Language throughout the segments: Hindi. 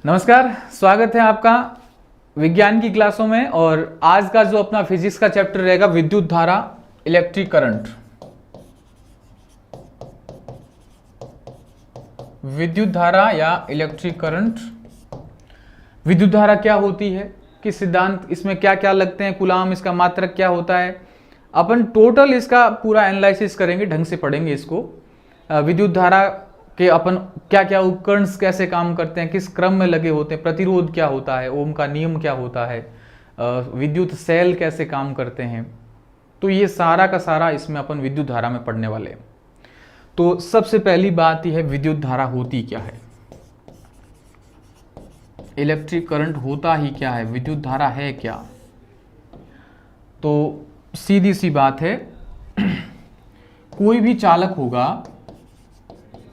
नमस्कार, स्वागत है आपका विज्ञान की क्लासों में। और आज का जो अपना फिजिक्स का चैप्टर रहेगा विद्युत धारा, इलेक्ट्रिक करंट। विद्युत धारा या इलेक्ट्रिक करंट। विद्युत धारा क्या होती है, किस सिद्धांत, इसमें क्या क्या लगते हैं, कूलाम, इसका मात्रक क्या होता है। अपन टोटल इसका पूरा एनालिसिस करेंगे, ढंग से पढ़ेंगे इसको। विद्युत धारा कि अपन क्या क्या उपकरण कैसे काम करते हैं, किस क्रम में लगे होते हैं, प्रतिरोध क्या होता है, ओम का नियम क्या होता है, विद्युत सेल कैसे काम करते हैं। तो ये सारा का सारा इसमें अपन विद्युत धारा में पढ़ने वाले हैं। तो सबसे पहली बात यह है, विद्युत धारा होती क्या है, इलेक्ट्रिक करंट होता ही क्या है, विद्युत धारा है क्या। तो सीधी सी बात है, कोई भी चालक होगा,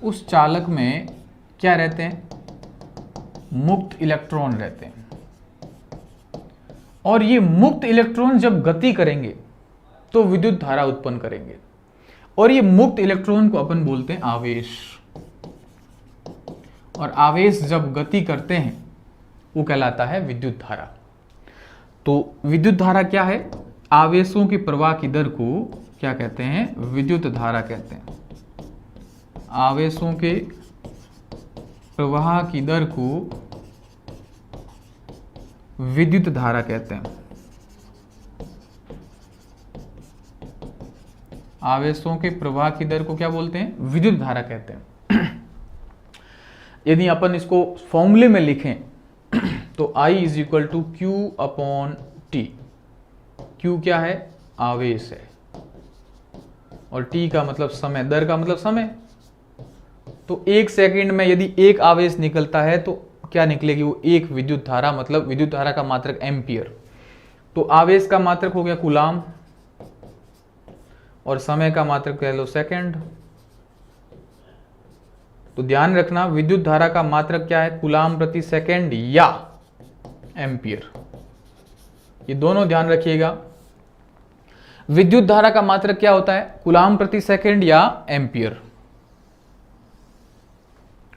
उस चालक में क्या रहते हैं, मुक्त इलेक्ट्रॉन रहते हैं। और ये मुक्त इलेक्ट्रॉन जब गति करेंगे तो विद्युत धारा उत्पन्न करेंगे। और ये मुक्त इलेक्ट्रॉन को अपन बोलते हैं आवेश। और आवेश जब गति करते हैं वो कहलाता है विद्युत धारा। तो विद्युत धारा क्या है, आवेशों के प्रवाह की दर को क्या कहते हैं, विद्युत धारा कहते हैं। आवेशों के प्रवाह की दर को विद्युत धारा कहते हैं। आवेशों के प्रवाह की दर को क्या बोलते हैं, विद्युत धारा कहते हैं। यदि अपन इसको फॉर्मूले में लिखें तो I is equal to Q upon T. Q क्या है, आवेश है, और टी का मतलब समय, दर का मतलब समय। तो एक सेकंड में यदि एक आवेश निकलता है तो क्या निकलेगी, वो एक विद्युत धारा, मतलब विद्युत धारा का मात्रक एम्पियर। तो आवेश का मात्रक हो गया कूलाम, और समय का मात्रक कह लो सेकंड। तो ध्यान रखना, विद्युत धारा का मात्रक क्या है, कूलाम प्रति सेकंड या एम्पियर, ये दोनों ध्यान रखिएगा। विद्युत धारा का मात्रक क्या होता है, कूलाम प्रति सेकंड या एम्पियर।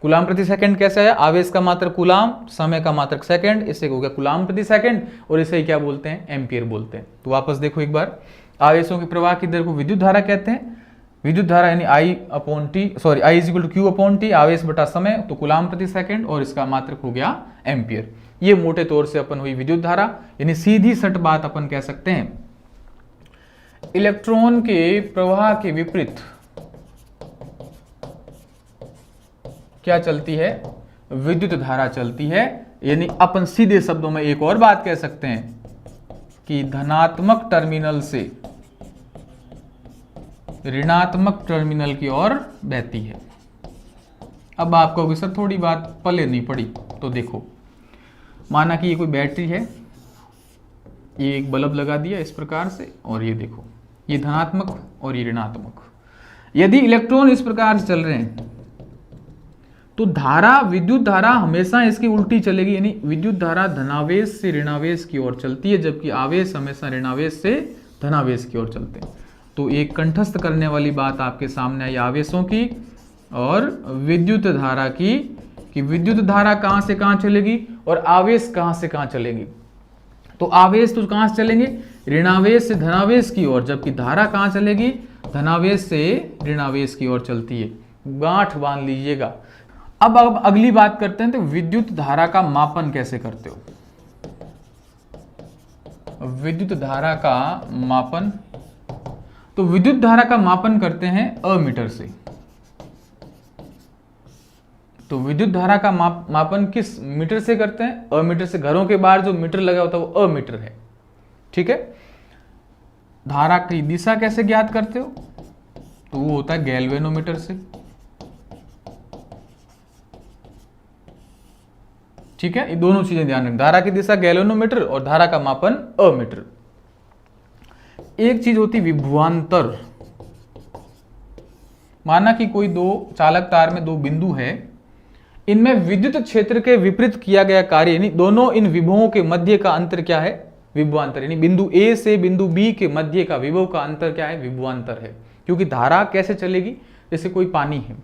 कूलाम प्रति सेकंड कैसे है, आवेश का मात्रक कूलाम, समय का मात्रक सेकंड, इसे हो गया कूलाम प्रति सेकंड, और इसे क्या बोलते हैं, एम्पियर बोलते हैं। तो वापस देखो एक बार, आवेशों के प्रवाह की दर को विद्युत धारा कहते हैं। विद्युत धारा यानी I upon T, sorry I is equal to Q upon T, आवेश बटा समय, तो कूलाम प्रति सेकंड, और इसका मात्रक हो गया एम्पियर। ये मोटे तौर से अपन हुई विद्युत धारा। यानी सीधी सट बात अपन कह सकते हैं, इलेक्ट्रॉन के प्रवाह के विपरीत क्या चलती है, विद्युत धारा चलती है। यानी अपन सीधे शब्दों में एक और बात कह सकते हैं कि धनात्मक टर्मिनल से ऋणात्मक टर्मिनल की ओर बहती है। अब आप कहोगे सर थोड़ी बात पले नहीं पड़ी, तो देखो, माना कि ये कोई बैटरी है, ये एक बल्ब लगा दिया इस प्रकार से, और ये देखो, ये धनात्मक और ये ऋणात्मक। यदि इलेक्ट्रॉन इस प्रकार से चल रहे हैं तो धारा, विद्युत धारा हमेशा इसकी उल्टी चलेगी। यानी विद्युत धारा धनावेश से ऋणावेश की ओर चलती है, जबकि आवेश हमेशा ऋणावेश से धनावेश की ओर चलते हैं। तो एक कंठस्थ करने वाली बात आपके सामने आई आवेशों की और विद्युत धारा की, कि विद्युत धारा कहां से कहां चलेगी और आवेश कहां से कहां चलेंगी। तो आवेश तो कहां से चलेंगे, ऋणावेश से धनावेश की ओर, जबकि धारा कहां चलेगी, धनावेश से ऋणावेश की ओर चलती है। गांठ बांध लीजिएगा। अब अगली बात करते हैं, तो विद्युत धारा का मापन कैसे करते हो। विद्युत धारा का मापन, तो विद्युत धारा का मापन करते हैं अमीटर से। तो विद्युत धारा का मापन किस मीटर से करते हैं, अमीटर से। घरों के बाहर जो मीटर लगा होता है वो अमीटर है, ठीक है। धारा की दिशा कैसे ज्ञात करते हो, तो वो होता है गैल्वेनोमीटर से, ठीक है। ये दोनों चीजें ध्यान रखें, धारा की दिशा गैल्वेनोमीटर और धारा का मापन अमीटर। एक चीज होती विभवांतर। माना कि कोई दो चालक तार में दो बिंदु है, इनमें विद्युत क्षेत्र के विपरीत किया गया कार्य, यानी दोनों इन विभवों के मध्य का अंतर क्या है, विभवांतर। यानी बिंदु ए से बिंदु बी के मध्य का विभव का अंतर क्या है, विभवांतर है। क्योंकि धारा कैसे चलेगी, जैसे कोई पानी है,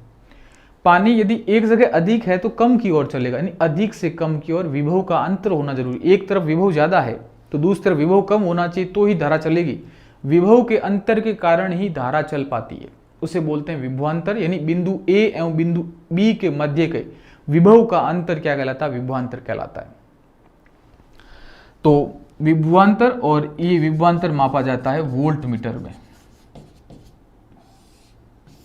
पानी यदि एक जगह अधिक है तो कम की ओर चलेगा, यानी अधिक से कम की ओर विभव का अंतर होना जरूरी। एक तरफ विभव ज्यादा है तो दूसरी तरफ विभव कम होना चाहिए तो ही धारा चलेगी। विभव के अंतर के कारण ही धारा चल पाती है, उसे बोलते हैं विभवांतर। यानी बिंदु ए एवं बिंदु बी के मध्य के विभव का अंतर क्या कहलाता है? विभवांतर कहलाता है। तो विभवांतर, और ये विभवांतर मापा जाता है वोल्ट मीटर में।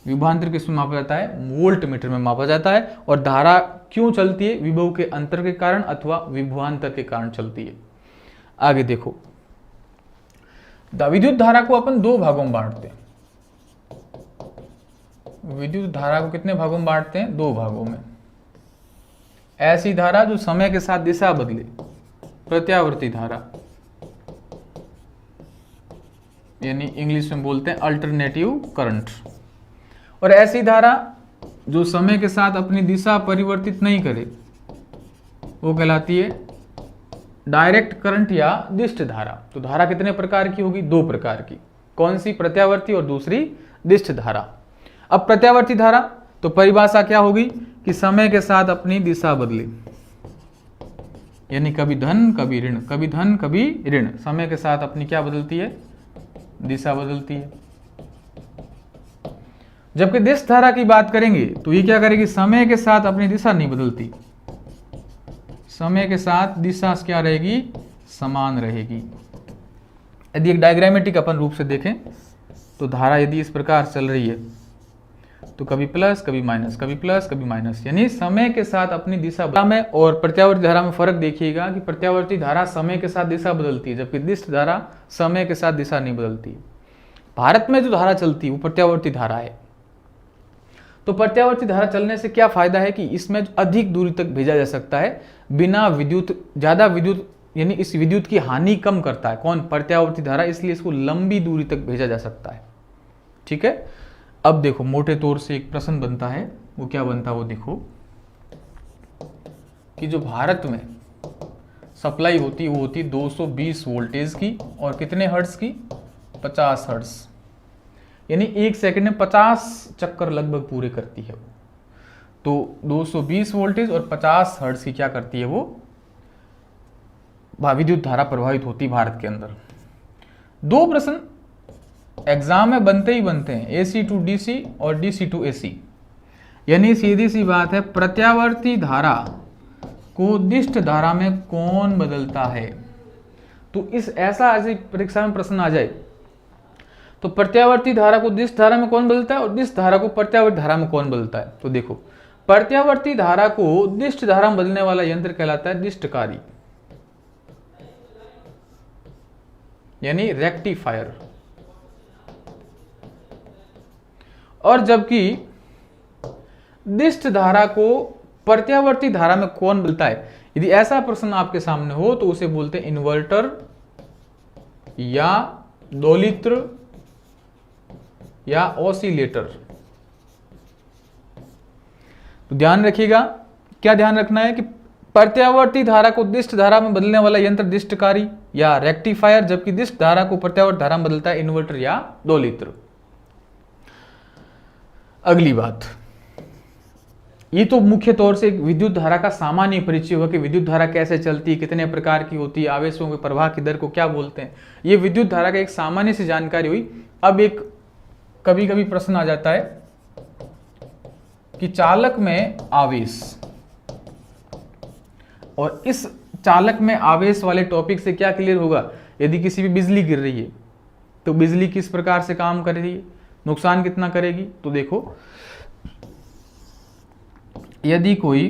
विभवांतर किसमें मापा जाता है? वोल्ट मीटर में मापा जाता है। और धारा क्यों चलती है? विभव के अंतर के कारण अथवा विभवांतर के कारण चलती है। आगे देखो, विद्युत धारा को अपन दो भागों में बांटते हैं। विद्युत धारा को कितने भागों में बांटते हैं? दो भागों में। ऐसी धारा जो समय के साथ दिशा बदले, प्रत्यावर्ती धारा, यानी इंग्लिश में बोलते हैं अल्टरनेटिव करंट। और ऐसी धारा जो समय के साथ अपनी दिशा परिवर्तित नहीं करे, वो कहलाती है डायरेक्ट करंट या दिष्ट धारा। तो धारा कितने प्रकार की होगी? दो प्रकार की। कौन सी? प्रत्यावर्ती और दूसरी दिष्ट धारा। अब प्रत्यावर्ती धारा तो परिभाषा क्या होगी कि समय के साथ अपनी दिशा बदले, यानी कभी धन कभी ऋण, कभी धन कभी ऋण, समय के साथ अपनी क्या बदलती है? दिशा बदलती है। जबकि दिष्ट धारा की बात करेंगे तो ये क्या करेगी? समय के साथ अपनी दिशा नहीं बदलती, समय के साथ दिशा क्या रहेगी? समान रहेगी। यदि एक डायग्रामेटिक अपन रूप से देखें तो धारा यदि इस प्रकार चल रही है तो कभी प्लस कभी माइनस, कभी प्लस कभी माइनस, यानी समय के साथ अपनी दिशा में। और प्रत्यावर्ती धारा में फर्क देखिएगा कि प्रत्यावर्ती धारा समय के साथ दिशा बदलती है, जबकि दिष्ट धारा समय के साथ दिशा नहीं बदलती है। भारत में जो धारा चलती है वो प्रत्यावर्ती धारा है। तो प्रत्यावर्ती धारा चलने से क्या फायदा है कि इसमें अधिक दूरी तक भेजा जा सकता है बिना विद्युत, ज्यादा विद्युत, यानी इस विद्युत की हानि कम करता है। कौन? प्रत्यावर्ती धारा, इसलिए इसको लंबी दूरी तक भेजा जा सकता है। ठीक है। अब देखो, मोटे तौर से एक प्रश्न बनता है, वो क्या बनता है वो देखो, कि जो भारत में सप्लाई होती है वो होती है 220 वोल्टेज की, और कितने हर्ट्ज की? 50 हर्ट्ज, यानी एक सेकंड में 50 चक्कर लगभग पूरे करती है वो। तो 220 वोल्टेज और 50 हर्ट्ज की क्या करती है वो? विद्युत धारा प्रवाहित होती भारत के अंदर। दो प्रश्न एग्जाम में बनते ही बनते हैं, एसी टू डीसी और डीसी टू एसी। यानी सीधी सी बात है, प्रत्यावर्ती धारा को दिष्ट धारा में कौन बदलता है? तो ऐसी परीक्षा में प्रश्न आ जाए तो प्रत्यावर्ती धारा को दिष्ट धारा में कौन बदलता है और दिष्ट धारा को प्रत्यावर्ती धारा में कौन बदलता है? तो देखो, प्रत्यावर्ती धारा को दिष्ट धारा में बदलने वाला यंत्र कहलाता है दिष्टकारी, यानी रेक्टिफायर। और जबकि दिष्ट धारा को प्रत्यावर्ती धारा में कौन बदलता है, यदि ऐसा प्रश्न आपके सामने हो तो उसे बोलते हैं इन्वर्टर या दोलित्र या ऑसिलेटर। तो ध्यान रखिएगा, क्या ध्यान रखना है कि प्रत्यावर्ती धारा को दिष्ट धारा में बदलने वाला यंत्र दिष्टकारी या रेक्टिफायर, जबकि दिष्ट धारा को प्रत्यावर्ती धारा में बदलता है इन्वर्टर या दोलित्र। अगली बात, ये तो मुख्य तौर से विद्युत धारा का सामान्य परिचय हुआ कि विद्युत धारा कैसे चलती है, कितने प्रकार की होती है, आवेशों के प्रवाह की दर को क्या बोलते हैं। ये विद्युत धारा का एक सामान्य सी जानकारी हुई। अब एक कभी कभी प्रश्न आ जाता है कि चालक में आवेश, और इस चालक में आवेश वाले टॉपिक से क्या क्लियर होगा, यदि किसी भी बिजली गिर रही है तो बिजली किस प्रकार से काम कर रही है, नुकसान कितना करेगी। तो देखो, यदि कोई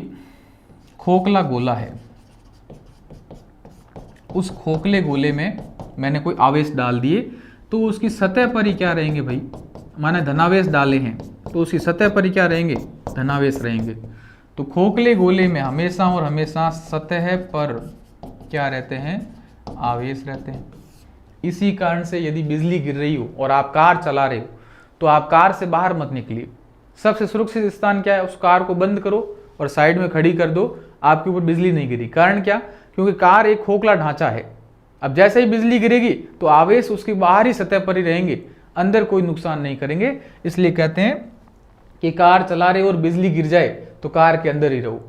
खोखला गोला है, उस खोखले गोले में मैंने कोई आवेश डाल दिए तो उसकी सतह पर ही क्या रहेंगे भाई, माने धनावेश डाले हैं तो उसकी सतह पर ही क्या रहेंगे, धनावेश रहेंगे। तो खोखले गोले में हमेशा और हमेशा सतह पर क्या रहते हैं, आवेश रहते हैं। इसी कारण से यदि बिजली गिर रही हो और आप कार चला रहे हो तो आप कार से बाहर मत निकलिए। सबसे सुरक्षित स्थान क्या है, उस कार को बंद करो और साइड में खड़ी कर दो, आपके ऊपर बिजली नहीं गिरी। कारण क्या, क्योंकि कार एक खोखला ढांचा है। अब जैसे ही बिजली गिरेगी तो आवेश उसकी बाहरी सतह पर ही रहेंगे, अंदर कोई नुकसान नहीं करेंगे। इसलिए कहते हैं कि कार चला रहे हो और बिजली गिर जाए तो कार के अंदर ही रहो।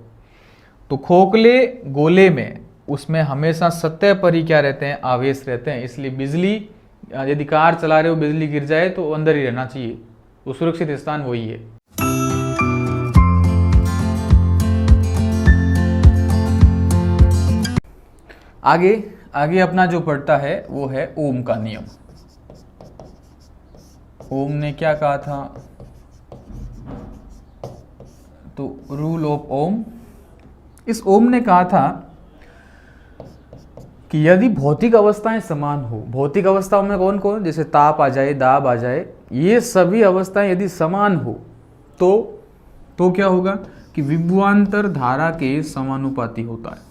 तो खोखले गोले में उसमें हमेशा सतह पर ही क्या रहते हैं, आवेश रहते हैं। इसलिए बिजली, यदि कार चला रहे हो बिजली गिर जाए तो अंदर ही रहना चाहिए, वो सुरक्षित स्थान वही है। आगे अपना जो पढ़ता है वो है ओम का नियम। ओम ने क्या कहा था, तो रूल ऑफ ओम। इस ओम ने कहा था कि यदि भौतिक अवस्थाएं समान हो, भौतिक अवस्थाओं में कौन कौन, जैसे ताप आ जाए, दाब आ जाए, ये सभी अवस्थाएं यदि समान हो तो क्या होगा कि विभवांतर धारा के समानुपाती होता है।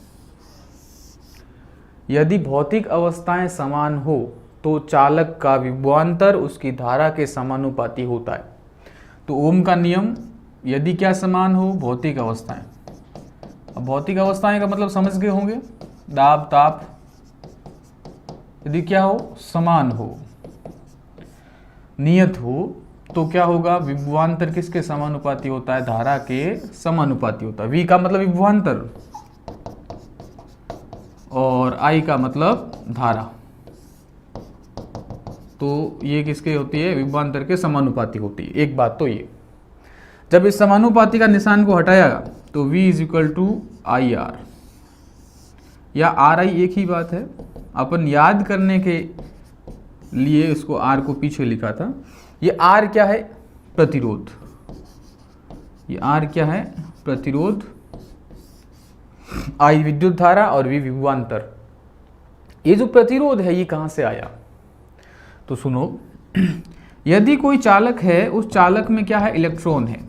यदि भौतिक अवस्थाएं समान हो तो चालक का विभवांतर उसकी धारा के समानुपाती होता है। तो ओम का नियम, यदि क्या समान हो, भौतिक अवस्थाएं। अब भौतिक अवस्थाएं का मतलब समझ गए होंगे, दाब ताप, यदि क्या हो, समान हो, नियत हो, तो क्या होगा, विभवांतर किसके समानुपाती होता है, धारा के समानुपाती होता है। V का मतलब विभवांतर और I का मतलब धारा, तो ये किसके होती है, विभवांतर के समानुपाती होती है। एक बात तो ये, जब इस समानुपाती का निशान को हटाया तो V is equal to IR या RI एक ही बात है। अपन याद करने के लिए इसको R को पीछे लिखा था। ये R क्या है, प्रतिरोध। ये R क्या है, प्रतिरोध, I विद्युत धारा और V विभवांतर। ये जो प्रतिरोध है ये कहां से आया, तो सुनो, यदि कोई चालक है, उस चालक में क्या है, इलेक्ट्रॉन है,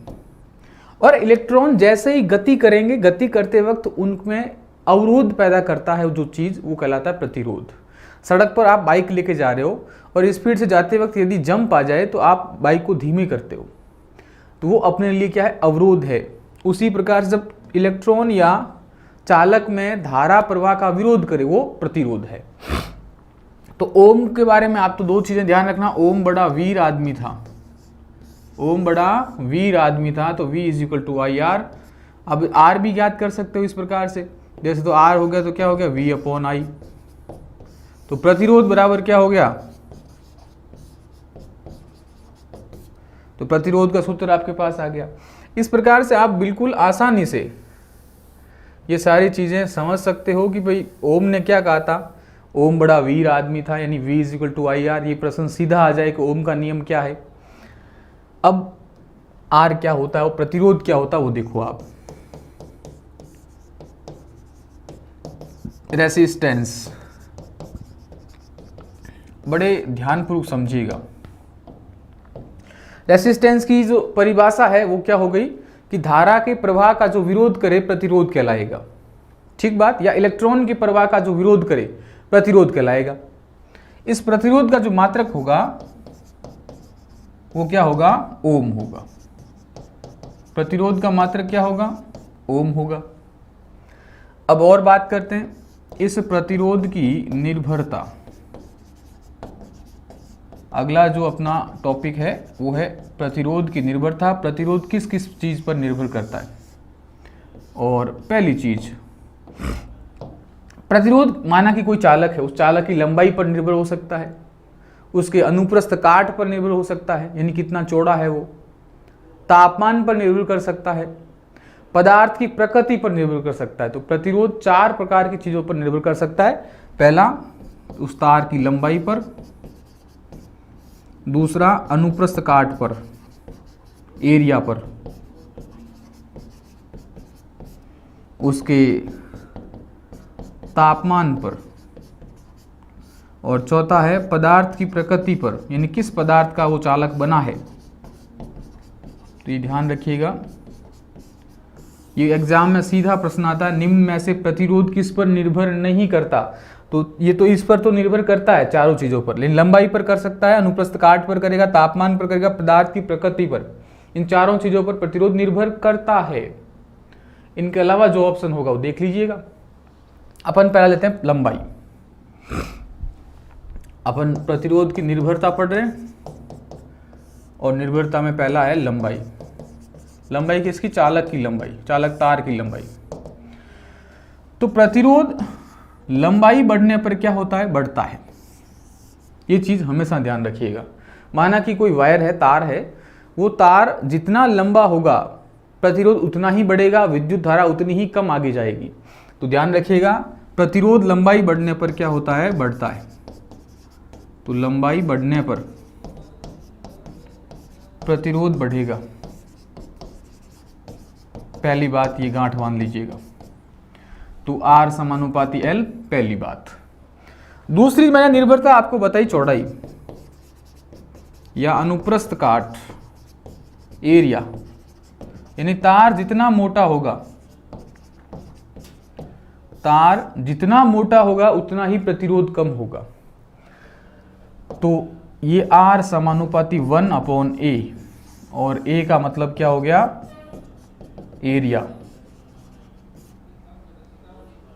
और इलेक्ट्रॉन जैसे ही गति करेंगे, गति करते वक्त उनमें अवरोध पैदा करता है जो चीज, वो कहलाता है प्रतिरोध। सड़क पर आप बाइक लेके जा रहे हो और स्पीड से जाते वक्त यदि जंप आ जाए तो आप बाइक को धीमे करते हो, तो वो अपने लिए क्या है, अवरोध है। उसी प्रकार से जब इलेक्ट्रॉन या चालक में धारा प्रवाह का विरोध करे, वो प्रतिरोध है। तो ओम के बारे में आप तो दो चीजें ध्यान रखना, ओम बड़ा वीर आदमी था, ओम बड़ा वीर आदमी था, तो V is equal to IR। अब R भी ज्ञात कर सकते हो इस प्रकार से, जैसे तो R हो गया तो क्या हो गया, V अपॉन I। तो प्रतिरोध बराबर क्या हो गया, तो प्रतिरोध का सूत्र आपके पास आ गया। इस प्रकार से आप बिल्कुल आसानी से ये सारी चीजें समझ सकते हो कि भाई ओम ने क्या कहा था, ओम बड़ा वीर आदमी था, यानी V is equal to IR। ये प्रश्न सीधा आ जाए कि ओम का नियम क्या है। अब R क्या होता है और प्रतिरोध क्या होता है वो देखो आप। रेसिस्टेंस, बड़े ध्यानपूर्वक समझिएगा। रेसिस्टेंस की जो परिभाषा है वो क्या हो गई कि धारा के प्रवाह का जो विरोध करे प्रतिरोध कहलाएगा, ठीक बात, या इलेक्ट्रॉन के प्रवाह का जो विरोध करे प्रतिरोध कहलाएगा। इस प्रतिरोध का जो मात्रक होगा वो क्या होगा, ओम होगा। प्रतिरोध का मात्रक क्या होगा, ओम होगा। अब और बात करते हैं, इस प्रतिरोध की निर्भरता, अगला जो अपना टॉपिक है वो है प्रतिरोध की निर्भरता। प्रतिरोध किस किस चीज पर निर्भर करता है, और पहली चीज, प्रतिरोध माना कि कोई चालक है, उस चालक की लंबाई पर निर्भर हो सकता है, उसके अनुप्रस्थ काट पर निर्भर हो सकता है, यानी कितना चौड़ा है वो, तापमान पर निर्भर कर सकता है, पदार्थ की प्रकृति पर निर्भर कर सकता है। तो प्रतिरोध 4 प्रकार की चीजों पर निर्भर कर सकता है। पहला, उस तार की लंबाई पर, दूसरा अनुप्रस्थ काट पर, एरिया पर, उसके तापमान पर, और चौथा है पदार्थ की प्रकृति पर, यानी किस पदार्थ का वो चालक बना है। तो ये ध्यान रखिएगा, ये एग्जाम में सीधा प्रश्न आता है, निम्न में से प्रतिरोध किस पर निर्भर नहीं करता। तो ये तो इस पर तो निर्भर करता है, चारों चीजों पर, लेकिन लंबाई पर कर सकता है, अनुप्रस्थ काट पर करेगा, तापमान पर करेगा, पदार्थ की प्रकृति पर, इन चारों चीजों पर प्रतिरोध निर्भर करता है। इनके अलावा जो ऑप्शन होगा वो देख लीजिएगा। अपन पहला लेते हैं लंबाई। अपन प्रतिरोध की निर्भरता पढ़ रहे हैं, और निर्भरता में पहला है लंबाई। लंबाई किसकी? चालक की लंबाई, चालक तार की लंबाई। तो प्रतिरोध लंबाई बढ़ने पर क्या होता है? बढ़ता है। ये चीज हमेशा ध्यान रखिएगा। माना कि कोई वायर है, तार है, वो तार जितना लंबा होगा प्रतिरोध उतना ही बढ़ेगा, विद्युत धारा उतनी ही कम आगे जाएगी। तो ध्यान रखिएगा, प्रतिरोध लंबाई बढ़ने पर क्या होता है? बढ़ता है। तो लंबाई बढ़ने पर प्रतिरोध बढ़ेगा। पहली बात ये गांठ बांध लीजिएगा। तो R समानुपाती L, पहली बात। दूसरी मैंने निर्भरता आपको बताई, चौड़ाई या अनुप्रस्थ काट, एरिया, यानी तार जितना मोटा होगा, तार जितना मोटा होगा उतना ही प्रतिरोध कम होगा। तो ये R समानुपाती 1/A, और A का मतलब क्या हो गया? एरिया।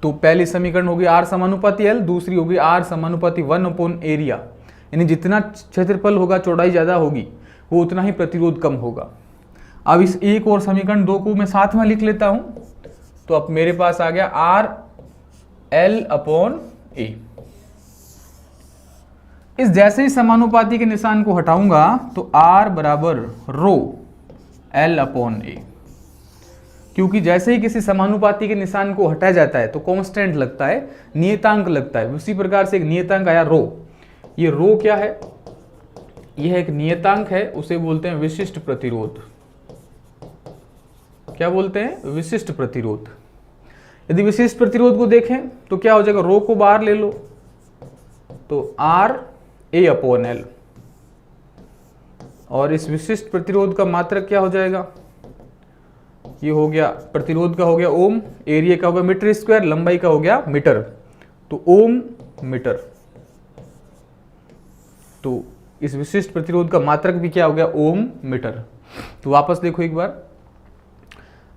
तो पहली समीकरण होगी R समानुपाती L, दूसरी होगी R समानुपाती 1/एरिया, यानी जितना क्षेत्रफल होगा, चौड़ाई ज्यादा होगी, वो उतना ही प्रतिरोध कम होगा। अब इस एक और समीकरण 2 को मैं साथ में लिख लेता हूं। तो अब मेरे पास आ गया R L/A। इस जैसे ही समानुपाती के निशान को हटाऊंगा तो R बराबर रो L/A, क्योंकि जैसे ही किसी समानुपाती के निशान को हटाया जाता है तो कांस्टेंट लगता है, नियतांक लगता है। उसी प्रकार से एक नियतांक आया रो। ये रो क्या है? यह एक नियतांक है, उसे बोलते हैं विशिष्ट प्रतिरोध। क्या बोलते हैं? विशिष्ट प्रतिरोध। यदि विशिष्ट प्रतिरोध को देखें तो क्या हो जाएगा? रो को बाहर ले लो तो RA/L, और इस विशिष्ट प्रतिरोध का मात्रक क्या हो जाएगा? ये हो गया, प्रतिरोध का हो गया ओम, एरिया का हो गया मीटर स्क्वायर, लंबाई का हो गया मीटर, तो ओम मीटर। तो इस विशिष्ट प्रतिरोध का मात्रक भी क्या हो गया? ओम मीटर। तो वापस देखो एक बार,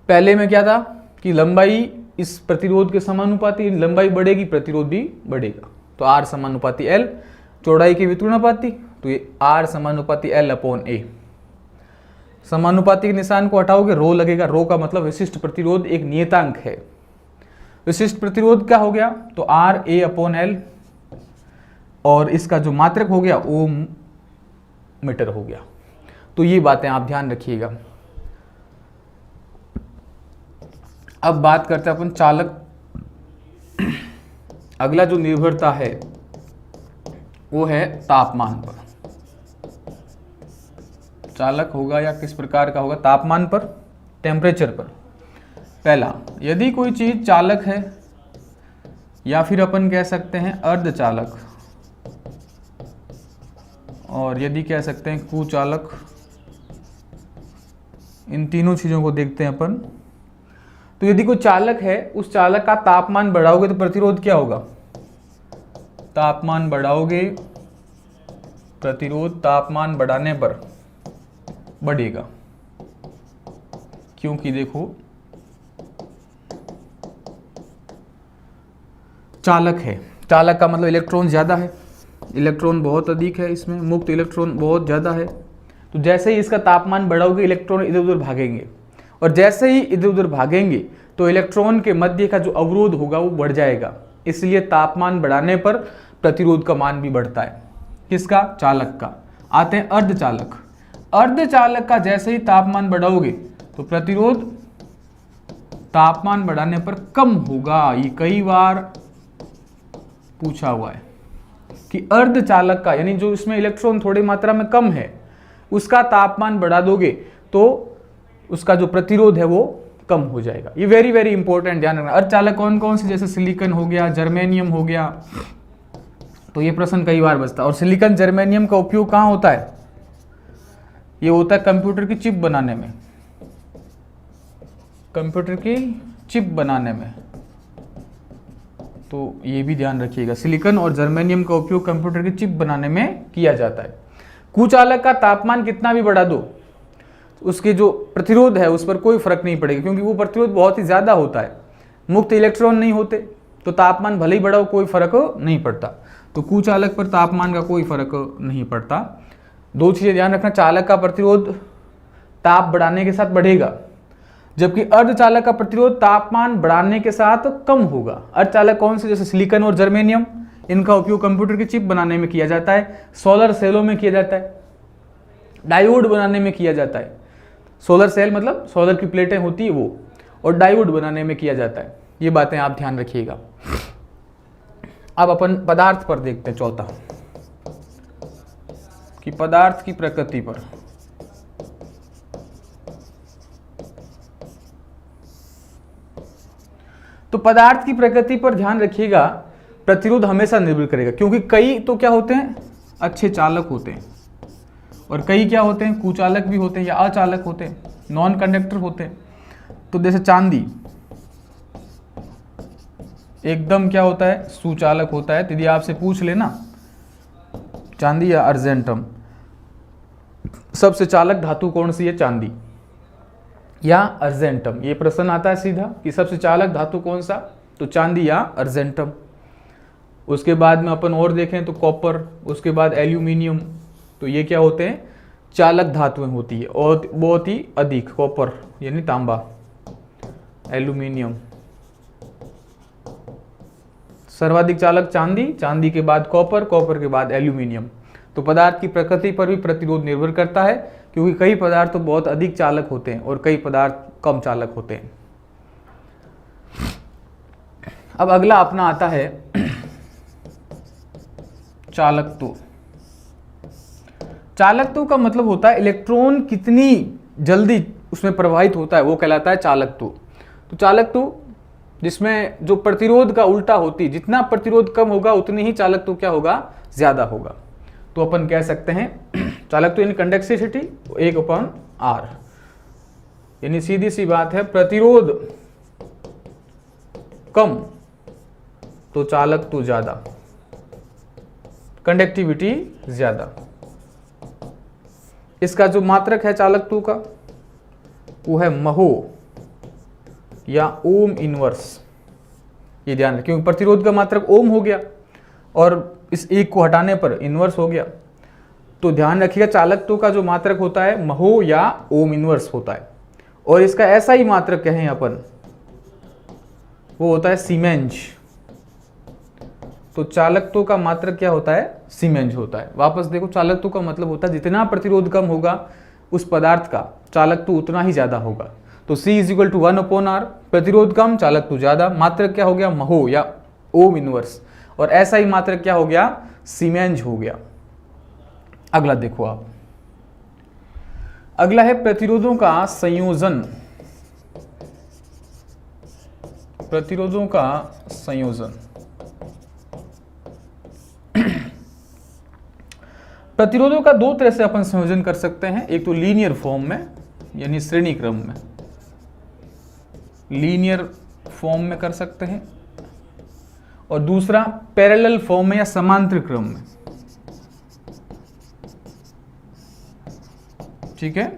पहले में क्या था कि लंबाई इस प्रतिरोध के समानुपाती, लंबाई बढ़ेगी प्रतिरोध भी बढ़ेगा। तो R समानुपाती L, चौड़ाई की व्युत्क्रमानुपाती, तो ये R समानुपाती L/A। समानुपाती के निशान को हटाओगे, रो लगेगा। रो का मतलब विशिष्ट प्रतिरोध एक नियतांक है। विशिष्ट प्रतिरोध क्या हो गया? तो RA/L, और इसका जो मात्रक हो गया ओम मीटर हो गया। तो ये बातें आप ध्यान रखिएगा। अब बात करते हैं अपन चालक। अगला जो निर्भरता है वो है तापमान पर। चालक होगा या किस प्रकार का होगा? तापमान पर, टेम्परेचर पर। पहला, यदि कोई चीज चालक है, या फिर अपन कह सकते हैं अर्धचालक, और यदि कह सकते हैं कुचालक, इन तीनों चीजों को देखते हैं अपन। तो यदि कोई चालक है, उस चालक का तापमान बढ़ाओगे तो प्रतिरोध क्या होगा? तापमान बढ़ाओगे, प्रतिरोध तापमान बढ़ाने पर बढ़ेगा, क्योंकि देखो चालक है, चालक का मतलब इलेक्ट्रॉन ज्यादा है, इलेक्ट्रॉन बहुत अधिक है, इसमें मुक्त इलेक्ट्रॉन बहुत ज्यादा है। तो जैसे ही इसका तापमान बढ़ाओगे इलेक्ट्रॉन इधर उधर भागेंगे, और जैसे ही इधर उधर भागेंगे तो इलेक्ट्रॉन के मध्य का जो अवरोध होगा वो बढ़ जाएगा। इसलिए तापमान बढ़ाने पर प्रतिरोध का मान भी बढ़ता है। किसका? चालक का। आते हैं अर्धचालक। अर्धचालक का जैसे ही तापमान बढ़ाओगे तो प्रतिरोध तापमान बढ़ाने पर कम होगा। ये कई बार पूछा हुआ है कि अर्धचालक का, यानी जो इसमें इलेक्ट्रॉन थोड़ी मात्रा में कम है, उसका तापमान बढ़ा दोगे तो उसका जो प्रतिरोध है वो कम हो जाएगा। ये वेरी वेरी इंपॉर्टेंट, ध्यान रखना। अर्धचालक कौन कौन से? जैसे सिलिकॉन हो गया, जर्मेनियम हो गया। तो ये प्रश्न कई बार बचता है। और सिलिकॉन जर्मेनियम का उपयोग कहाँ होता है? ये होता है कंप्यूटर की चिप बनाने में, कंप्यूटर की चिप बनाने में। तो ये भी ध्यान रखिएगा, सिलिकॉन और जर्मेनियम का उपयोग कंप्यूटर की चिप बनाने में किया जाता है। कुचालक का तापमान कितना भी बढ़ा दो, उसके जो प्रतिरोध है उस पर कोई फर्क नहीं पड़ेगा, क्योंकि वो प्रतिरोध बहुत ही ज्यादा होता है। मुक्त इलेक्ट्रॉन नहीं होते, तो तापमान भले ही बढ़ाओ कोई फर्क नहीं पड़ता। तो कुचालक पर तापमान का कोई फर्क नहीं पड़ता। दो चीजें ध्यान रखना, चालक का प्रतिरोध ताप बढ़ाने के साथ बढ़ेगा, जबकि अर्धचालक का प्रतिरोध तापमान बढ़ाने के साथ कम होगा। अर्धचालक कौन से, जैसे सिलिकॉन और जर्मेनियम, इनका उपयोग कंप्यूटर की चिप बनाने में किया जाता है, सोलर सेलों में किया जाता है, डायोड बनाने में किया जाता है। सोलर सेल मतलब सोलर की प्लेटें होती है वो, और डायोड बनाने में किया जाता है। ये बातें आप ध्यान रखिएगा। अब अपन पदार्थ पर देखते हैं, चौथा कि पदार्थ की प्रकृति पर। तो पदार्थ की प्रकृति पर ध्यान रखिएगा, प्रतिरोध हमेशा निर्भर करेगा, क्योंकि कई तो क्या होते हैं, अच्छे चालक होते हैं, और कई क्या होते हैं, कुचालक भी होते हैं या अचालक होते हैं, नॉन कंडक्टर होते हैं। तो जैसे चांदी एकदम क्या होता है, सुचालक होता है। यदि आपसे पूछ लेना चांदी या अर्जेंटम, सबसे चालक धातु कौन सी है, चांदी या अर्जेंटम, ये प्रश्न आता है सीधा कि सबसे चालक धातु कौन सा, तो चांदी या अर्जेंटम। उसके बाद में अपन और देखें तो कॉपर, उसके बाद एल्यूमिनियम। तो ये क्या होते हैं, चालक धातुएं होती है, और बहुत ही अधिक, कॉपर यानी तांबा, एल्यूमिनियम। सर्वाधिक चालक चांदी, चांदी के बाद कॉपर, कॉपर के बाद एल्यूमिनियम। तो पदार्थ की प्रकृति पर भी प्रतिरोध निर्भर करता है, क्योंकि कई पदार्थ तो बहुत अधिक चालक होते हैं और कई पदार्थ कम चालक होते हैं। अब अगला अपना आता है चालकत्व। चालकत्व का मतलब होता है इलेक्ट्रॉन कितनी जल्दी उसमें प्रवाहित होता है, वो कहलाता है चालकत्व। तो चालकत्व जिसमें जो प्रतिरोध का उल्टा होती है, जितना प्रतिरोध कम होगा उतनी ही चालकत्व क्या होगा, ज्यादा होगा। तो अपन कह सकते हैं चालकत्व यानी कंडक्टिविटी 1/R, यानी सीधी सी बात है, प्रतिरोध कम तो चालकत्व ज्यादा, कंडक्टिविटी ज्यादा। इसका जो मात्रक है चालकत्व का वो है महो या ओम इनवर्स। ये ध्यान रखें, क्योंकि प्रतिरोध का मात्रक ओम हो गया और इस एक को हटाने पर इनवर्स हो गया। तो ध्यान रखिएगा, चालकत्व का जो मात्रक होता है महो या ओम इनवर्स होता है, और इसका ऐसा ही मात्रक कहें अपन, वो होता है सीमेंज। तो चालकत्व का मात्रक क्या होता है, सीमेंज होता है। वापस देखो, चालकत्व का मतलब होता है जितना प्रतिरोध कम होगा उस पदार्थ का, चालकत्व उतना ही ज्यादा होगा। तो C = 1/R, प्रतिरोध कम चालकत्व ज्यादा, मात्रक क्या हो गया, महो या ओम इनवर्स, और ऐसा ही मात्रक क्या हो गया, सीमेंज हो गया। अगला देखो आप, अगला है प्रतिरोधों का संयोजन। प्रतिरोधों का संयोजन। प्रतिरोधों का दो तरह से अपन संयोजन कर सकते हैं, एक तो लीनियर फॉर्म में यानी श्रेणी क्रम में, लीनियर फॉर्म में कर सकते हैं, और दूसरा पैरेलल फॉर्म में या समांतर क्रम में। ठीक है,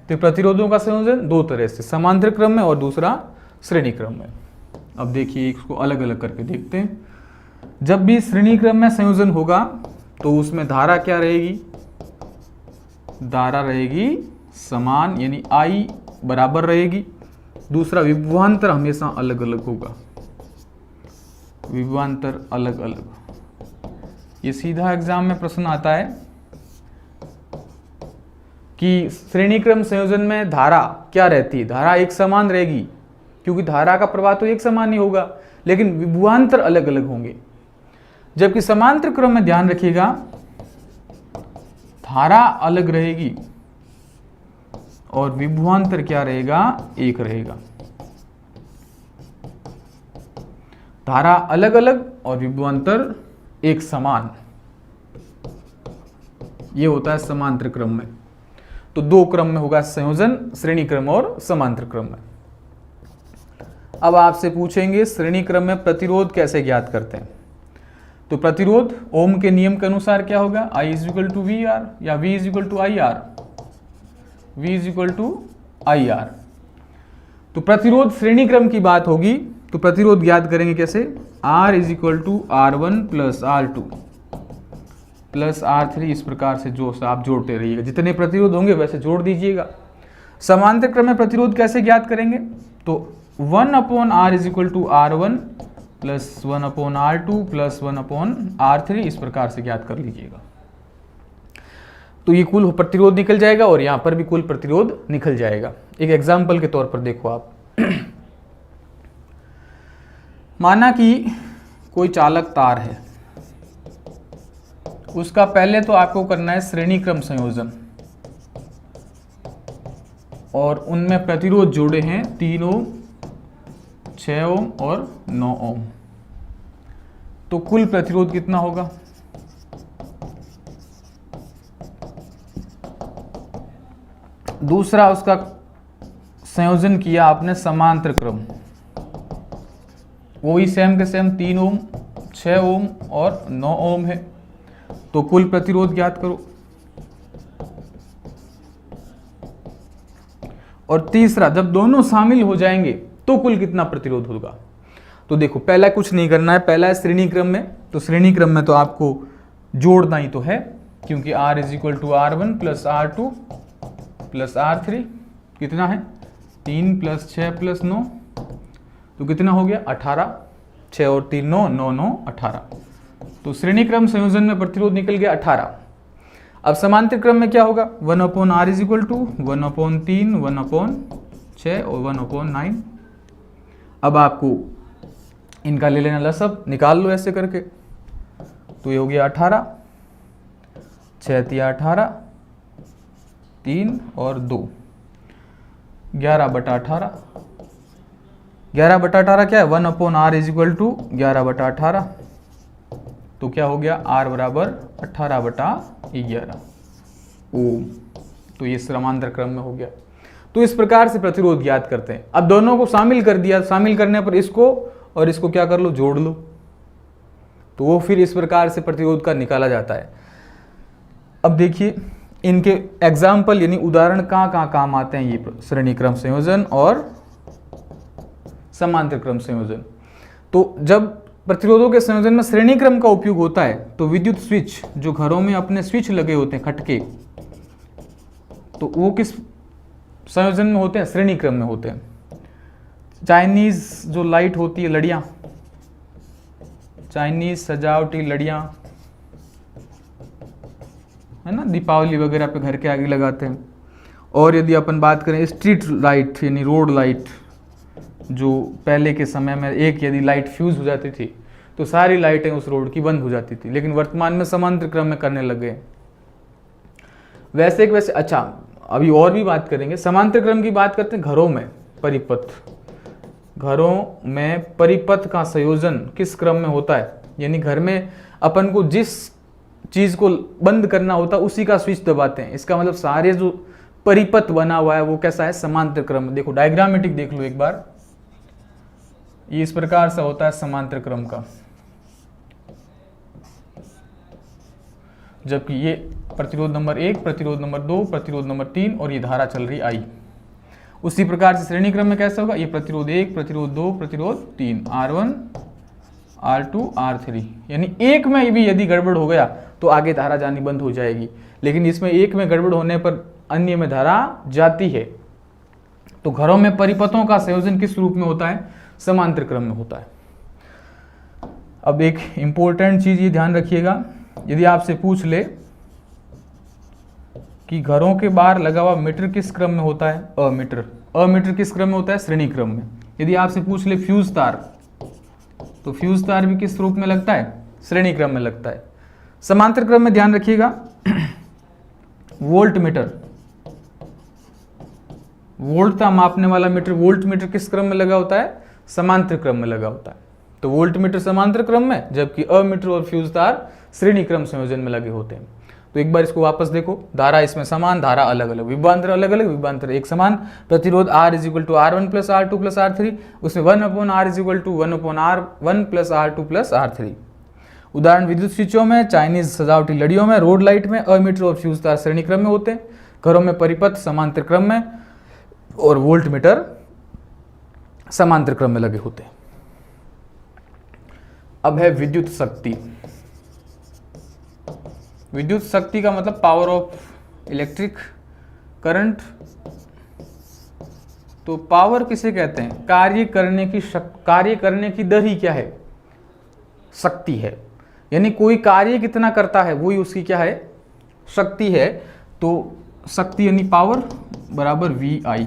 तो प्रतिरोधों का संयोजन दो तरह से, समांतर क्रम में और दूसरा श्रेणी क्रम में। अब देखिए इसको अलग अलग करके देखते हैं। जब भी श्रेणी क्रम में संयोजन होगा तो उसमें धारा क्या रहेगी, धारा रहेगी समान यानी I बराबर रहेगी। दूसरा विभवांतर हमेशा अलग अलग होगा, विभवांतर अलग अलग। ये सीधा एग्जाम में प्रश्न आता है कि श्रेणी क्रम संयोजन में धारा क्या रहती है, धारा एक समान रहेगी, क्योंकि धारा का प्रवाह तो एक समान ही होगा, लेकिन विभवांतर अलग अलग होंगे। जबकि समांतर क्रम में ध्यान रखिएगा, धारा अलग रहेगी और विभवांतर क्या रहेगा, एक रहेगा। धारा अलग अलग और विभवांतर एक समान, ये होता है समांतर क्रम में। तो दो क्रम में होगा संयोजन, श्रेणी क्रम और समांतर क्रम में। अब आपसे पूछेंगे श्रेणी क्रम में प्रतिरोध कैसे ज्ञात करते हैं। तो प्रतिरोध ओम के नियम के अनुसार क्या होगा, I = VR या V = IR, V = IR। तो प्रतिरोध श्रेणी क्रम की बात होगी तो प्रतिरोध ज्ञात करेंगे कैसे, R = R1 + R2 + R3, इस प्रकार से जो आप जोड़ते रहिएगा, जितने प्रतिरोध होंगे वैसे जोड़ दीजिएगा। समांतर क्रम में प्रतिरोध कैसे ज्ञात करेंगे? तो 1/R is equal to R1 plus 1/R2 plus 1/R3 इस प्रकार से ज्ञात कर लीजिएगा। तो ये कुल प्रतिरोध निकल जाएगा और यहां पर भी कुल प्रतिरोध निकल जाएगा। एक एग्जाम्पल के तौर पर देखो आप, माना कि कोई चालक तार है, उसका पहले तो आपको करना है श्रेणी क्रम संयोजन, और उनमें प्रतिरोध जोड़े हैं 3 ओम, 6 ओम और 9 ओम। तो कुल प्रतिरोध कितना होगा? दूसरा उसका संयोजन किया आपने समांतर क्रम, वही सेम के सेम 3 ओम, 6 ओम और 9 ओम है। तो कुल प्रतिरोध ज्ञात करो। और तीसरा, जब दोनों शामिल हो जाएंगे तो कुल कितना प्रतिरोध होगा? तो देखो, पहला कुछ नहीं करना है, पहला है श्रेणी क्रम में। तो श्रेणी क्रम में तो आपको जोड़ना ही तो है, क्योंकि R is equal to R1 plus R2 plus R3 कितना है? 3 प्लस 6 प्लस 9, तो कितना हो गया? 18। 6 और 3 9, 9 9 18। तो श्रेणी क्रम संयोजन में प्रतिरोध निकल गया 18। अब समांतर क्रम में क्या होगा? 1/R इज इक्वल टू 1/3, 1/6 और 1/9। अब आपको इनका ले लेना लसब, निकाल लो ऐसे करके। तो ये हो गया 18, 6 तिया 18, 3 और 2, 11/18। 11/18 क्या है? 1/R is equal to 11/18। तो क्या हो गया? R बराबर 18/11 ओम। तो ये समांतर क्रम में हो गया। तो इस प्रकार से प्रतिरोध ज्ञात करते हैं। अब दोनों को शामिल कर दिया, शामिल करने पर इसको और इसको क्या कर लो? जोड़ लो। तो वो फिर इस प्रकार से प्रतिरोध का निकाला जाता है। अब देखिए इनके एग्जाम्पल यानी उदाहरण कहाँ काम आते हैं, ये श्रेणी क्रम संयोजन और समांतर क्रम संयोजन। तो जब प्रतिरोधों के संयोजन में श्रेणी क्रम का उपयोग होता है तो विद्युत स्विच, जो घरों में अपने स्विच लगे होते हैं खटके, तो वो किस संयोजन में होते हैं? श्रेणी क्रम में होते हैं। चाइनीज जो लाइट होती है, लड़ियां, चाइनीज सजावटी लड़ियां है ना, दीपावली वगैरह पे घर के आगे लगाते हैं। और यदि अपन बात करें स्ट्रीट लाइट यानी रोड लाइट, जो पहले के समय में एक यदि लाइट फ्यूज हो जाती थी तो सारी लाइटें उस रोड की बंद हो जाती थी, लेकिन वर्तमान में समांतर क्रम में करने लग गए। वैसे अच्छा, अभी और भी बात करेंगे। समांतर क्रम की बात करते हैं घरों में परिपथ। घरों में परिपथ का संयोजन किस क्रम में होता है? यानी घर में अपन को जिस चीज को बंद करना होता है उसी का स्विच दबाते हैं। इसका मतलब सारे जो परिपथ बना हुआ है वो कैसा है? समांतर क्रम में। देखो डायग्रामेटिक देख लो एक बार, ये इस प्रकार से होता है समांतर क्रम का। जबकि ये प्रतिरोध नंबर 1, प्रतिरोध नंबर 2, प्रतिरोध नंबर 3 और ये धारा चल रही I। उसी प्रकार से श्रेणी क्रम में कैसे होगा? ये प्रतिरोध 1, प्रतिरोध 2, प्रतिरोध 3, R1, R2, R3। यानी एक में भी यदि गड़बड़ हो गया तो आगे धारा जानी बंद हो जाएगी, लेकिन इसमें एक में गड़बड़ होने पर अन्य में धारा जाती है। तो घरों में परिपथों का संयोजन किस रूप में होता है? समांतर क्रम में होता है। अब एक इंपॉर्टेंट चीज ये ध्यान रखिएगा, यदि आपसे पूछ ले कि घरों के बाहर लगा हुआ मीटर किस क्रम में होता है? अमीटर। अमीटर किस क्रम में होता है? श्रेणी क्रम में। यदि आपसे पूछ ले फ्यूज तार, तो फ्यूज तार भी किस रूप में लगता है? श्रेणी क्रम में लगता है। समांतर क्रम में ध्यान रखिएगा, वोल्ट मीटर, वोल्ट मापने वाला मीटर, वोल्ट मीटर किस क्रम में लगा होता है? समांतर क्रम में लगा होता है। तो वोल्ट मीटर समांतर क्रम में, जबकि अमीटर और फ्यूज तार श्रेणी क्रम संयोजन में लगे होते हैं। तो एक बार इसको वापस देखो, धारा इसमें समान, धारा अलग अलग, विभवांतर अलग अलग, विभवांतर एक समान। प्रतिरोध R is equal to R1 plus R2 plus R3, उसमें 1/R is equal to 1/R1 plus R2 plus R3। उदाहरण विद्युत स्विचों में, चाइनीज सजावटी लड़ियों में, रोड लाइट में अमीटर और फ्यूज तार श्रेणी क्रम में होते हैं। घरों में परिपथ समांतर क्रम में और वोल्ट मीटर समांतर क्रम में लगे होते हैं। अब है विद्युत शक्ति। विद्युत शक्ति का मतलब पावर ऑफ इलेक्ट्रिक करंट तो पावर किसे कहते हैं? कार्य करने की दर ही क्या है? शक्ति है। यानी कोई कार्य कितना करता है वही उसकी क्या है? शक्ति है। तो शक्ति यानी पावर बराबर VI,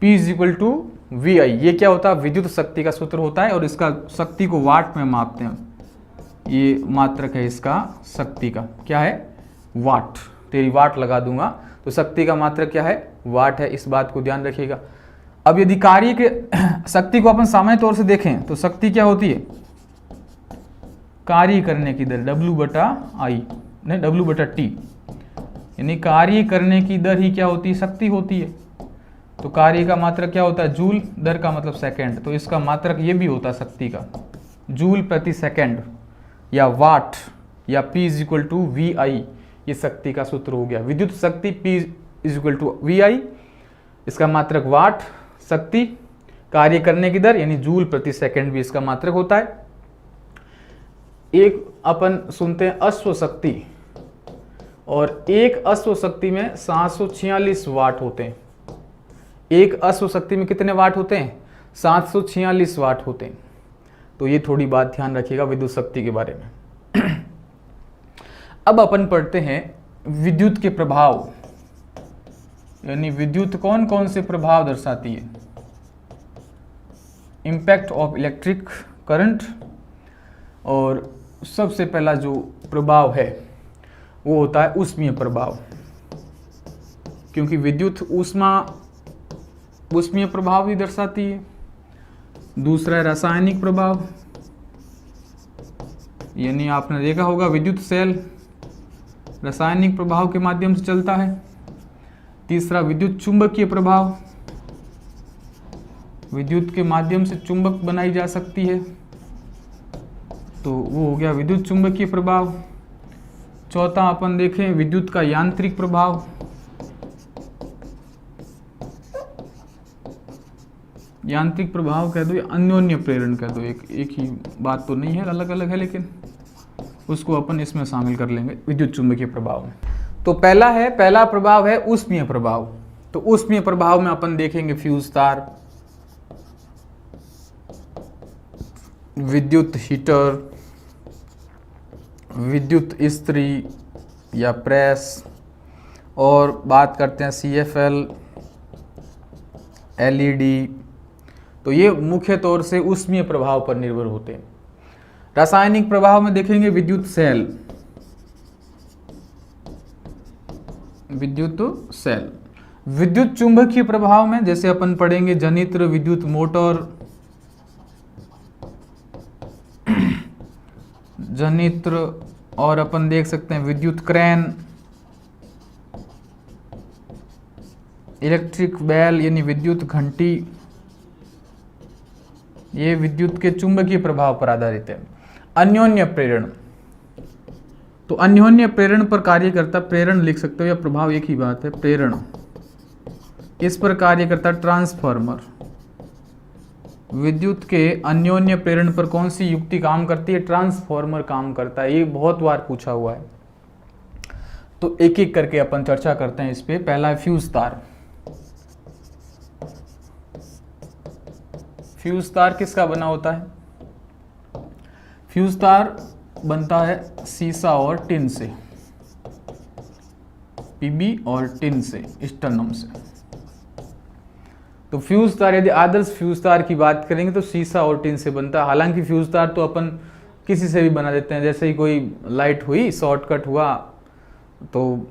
P is equal to VI। ये क्या होता है? विद्युत शक्ति का सूत्र होता है, और इसका शक्ति को वाट में मापते हैं। ये मात्रक है इसका शक्ति का, क्या है? वाट। तेरी वाट लगा दूंगा, तो शक्ति का मात्रक क्या है? वाट है। इस बात को ध्यान रखिएगा। अब यदि कार्य के शक्ति को अपन सामान्य तौर से देखें तो शक्ति क्या होती है? कार्य करने की दर, W/T। यानी कार्य करने की दर ही क्या होती है? शक्ति होती है। तो कार्य का मात्रक क्या होता है? जूल। दर का मतलब सेकंड, तो इसका मात्रक ये भी होता है शक्ति का, जूल प्रति सेकंड या वाट, या P is equal to VI। ये शक्ति का सूत्र हो गया। विद्युत शक्ति P is equal to VI, इसका मात्रक वाट, शक्ति, कार्य करने की दर यानी जूल प्रति सेकंड भी इसका मात्रक होता है। एक अपन सुनते हैं अश्व शक्ति, और एक अश्व शक्ति में 746 वाट होते हैं। एक अश्व शक्ति में कितने वाट होते हैं? 746 वाट होते हैं। तो ये थोड़ी बात ध्यान रखिएगा विद्युत शक्ति के बारे में। अब अपन पढ़ते हैं विद्युत के प्रभाव, यानी विद्युत कौन कौन से प्रभाव दर्शाती है? इम्पैक्ट ऑफ इलेक्ट्रिक करंट, और सबसे पहला जो प्रभाव है वो होता है ऊष्मीय प्रभाव, क्योंकि विद्युत ऊष्मीय प्रभाव भी दर्शाती है। दूसरा है रासायनिक प्रभाव, यानी आपने देखा होगा विद्युत सेल रासायनिक प्रभाव के माध्यम से चलता है। तीसरा विद्युत चुंबकीय प्रभाव, विद्युत के माध्यम से चुंबक बनाई जा सकती है, तो वो हो गया विद्युत चुंबकीय प्रभाव। चौथा अपन देखें विद्युत का यांत्रिक प्रभाव, यांत्रिक प्रभाव कह दो या अन्योन्य प्रेरण कह दो, एक ही बात तो नहीं है, अलग अलग है, लेकिन उसको अपन इसमें शामिल कर लेंगे विद्युत चुंबकीय प्रभाव में। तो पहला प्रभाव है ऊष्मीय प्रभाव। तो ऊष्मीय प्रभाव में अपन देखेंगे फ्यूज तार, विद्युत हीटर, विद्युत इस्त्री या प्रेस, और बात करते हैं CFL, LED। तो ये मुख्य तौर से ऊष्मीय प्रभाव पर निर्भर होते हैं। रासायनिक प्रभाव में देखेंगे विद्युत सेल, विद्युत चुंबकीय प्रभाव में जैसे अपन पढ़ेंगे जनित्र, विद्युत मोटर, जनित्र, और अपन देख सकते हैं विद्युत क्रेन, इलेक्ट्रिक बेल यानी विद्युत घंटी। ये विद्युत के चुंबकीय प्रभाव पर आधारित है। अन्योन्य प्रेरण, तो अन्योन्य प्रेरण पर कार्य करता, प्रेरण लिख सकते हो या प्रभाव एक ही बात है, प्रेरण, इस पर कार्य करता ट्रांसफार्मर। विद्युत के अन्योन्य प्रेरण पर कौन सी युक्ति काम करती है? ट्रांसफार्मर काम करता है। ये बहुत बार पूछा हुआ है, तो एक एक करके अपन चर्चा करते हैं इस पे। पहला है फ्यूज तार। फ्यूज तार किसका बना होता है? फ्यूज तार बनता है सीसा और टिन से, पीबी और टिन से, स्टर्नम से। तो फ्यूज तार, यदि आदर्श फ्यूज तार की बात करेंगे तो सीसा और टिन से बनता है। हालांकि फ्यूज तार तो अपन किसी से भी बना देते हैं, जैसे ही कोई लाइट हुई, शॉर्टकट हुआ, तो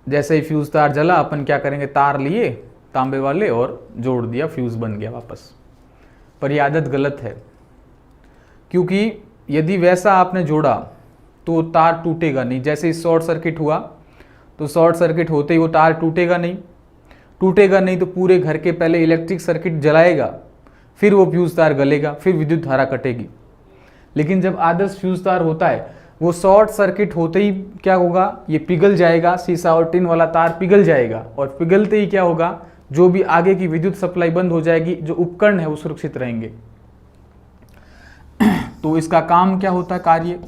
जैसे ही फ्यूज तार जला अपन क्या करेंगे, तार लिए तांबे वाले और जोड़ दिया, फ्यूज बन गया वापस। पर यह आदत गलत है, क्योंकि यदि वैसा आपने जोड़ा तो तार टूटेगा नहीं। जैसे ही शॉर्ट सर्किट हुआ तो शॉर्ट सर्किट होते ही वो तार टूटेगा नहीं तो पूरे घर के पहले इलेक्ट्रिक सर्किट जलाएगा, फिर वो फ्यूज तार गलेगा, फिर विद्युत धारा कटेगी। लेकिन जब आदर्श फ्यूज तार होता है, वो शॉर्ट सर्किट होते ही क्या होगा, ये पिघल जाएगा, सीसा और टिन वाला तार पिघल जाएगा, और पिघलते ही क्या होगा, जो भी आगे की विद्युत सप्लाई बंद हो जाएगी, जो उपकरण है वो सुरक्षित रहेंगे। तो इसका काम क्या होता है, कार्य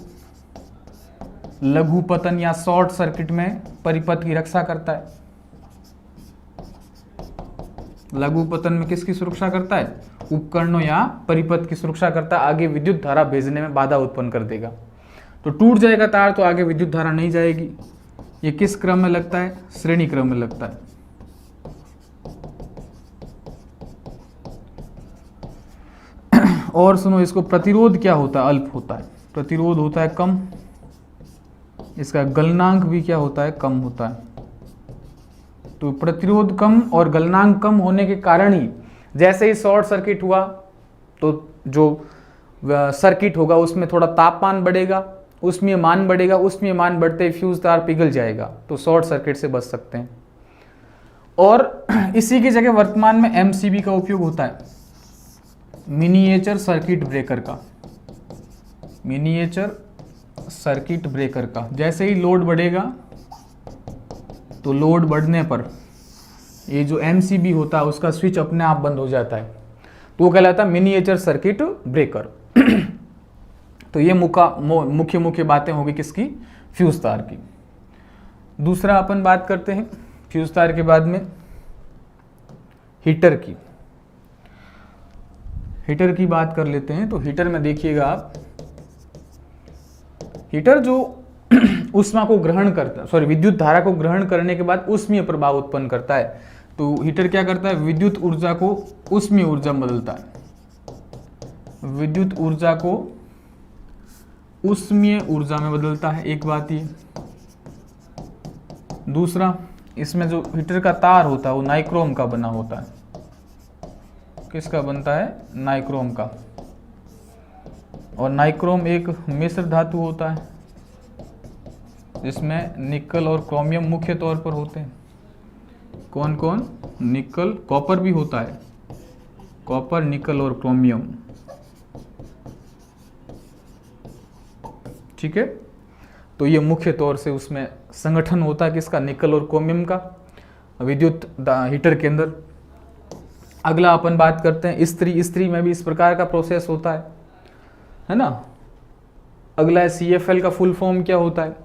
लघुपतन या शॉर्ट सर्किट में परिपथ की रक्षा करता है। लघु पतन में किसकी सुरक्षा करता है? उपकरणों या परिपथ की सुरक्षा करता है, आगे विद्युत धारा भेजने में बाधा उत्पन्न कर देगा। तो टूट जाएगा तार तो आगे विद्युत धारा नहीं जाएगी। ये किस क्रम में लगता है? श्रेणी क्रम में लगता है। और सुनो, इसको प्रतिरोध क्या होता है? अल्प होता है। प्रतिरोध होता है कम, इसका गलनांक भी क्या होता है? कम होता है। तो प्रतिरोध कम और गलनांक कम होने के कारण ही जैसे ही शॉर्ट सर्किट हुआ तो जो सर्किट होगा उसमें थोड़ा तापमान बढ़ेगा, उसमें मान बढ़ेगा, उसमें मान बढ़ते ही फ्यूज तार पिघल जाएगा, तो शॉर्ट सर्किट से बच सकते हैं। और इसी की जगह वर्तमान में एमसीबी का उपयोग होता है, मिनिएचर सर्किट ब्रेकर का। मिनिएचर सर्किट ब्रेकर का जैसे ही लोड बढ़ेगा तो लोड बढ़ने पर ये जो एमसीबी होता है उसका स्विच अपने आप बंद हो जाता है, तो वो कहलाता है मिनिएचर सर्किट ब्रेकर। तो ये मुख्य बातें होगी किसकी? फ्यूज तार की। दूसरा अपन बात करते हैं फ्यूज तार के बाद में हीटर की। हीटर की बात कर लेते हैं। तो हीटर में देखिएगा आप, हीटर जो ऊष्मा को ग्रहण करता, विद्युत धारा को ग्रहण करने के बाद ऊष्मीय प्रभाव उत्पन्न करता है। तो हीटर क्या करता है? विद्युत ऊर्जा को ऊष्मीय ऊर्जा में बदलता है। विद्युत ऊर्जा को ऊष्मीय ऊर्जा में बदलता है, एक बात ये। दूसरा, इसमें जो हीटर का तार होता है वो नाइक्रोम का बना होता है। किसका बनता है? नाइक्रोम का। और नाइक्रोम एक मिश्र धातु होता है जिसमें निकल और क्रोमियम मुख्य तौर पर होते हैं। कौन कौन? निकल, कॉपर भी होता है, कॉपर, निकल और क्रोमियम। ठीक है, तो ये मुख्य तौर से उसमें संगठन होता है किसका? निकल और क्रोमियम का, विद्युत हीटर के अंदर। अगला अपन बात करते हैं इस्त्री। इस्त्री में भी इस प्रकार का प्रोसेस होता है ना। अगला है CFL का फुल फॉर्म क्या होता है?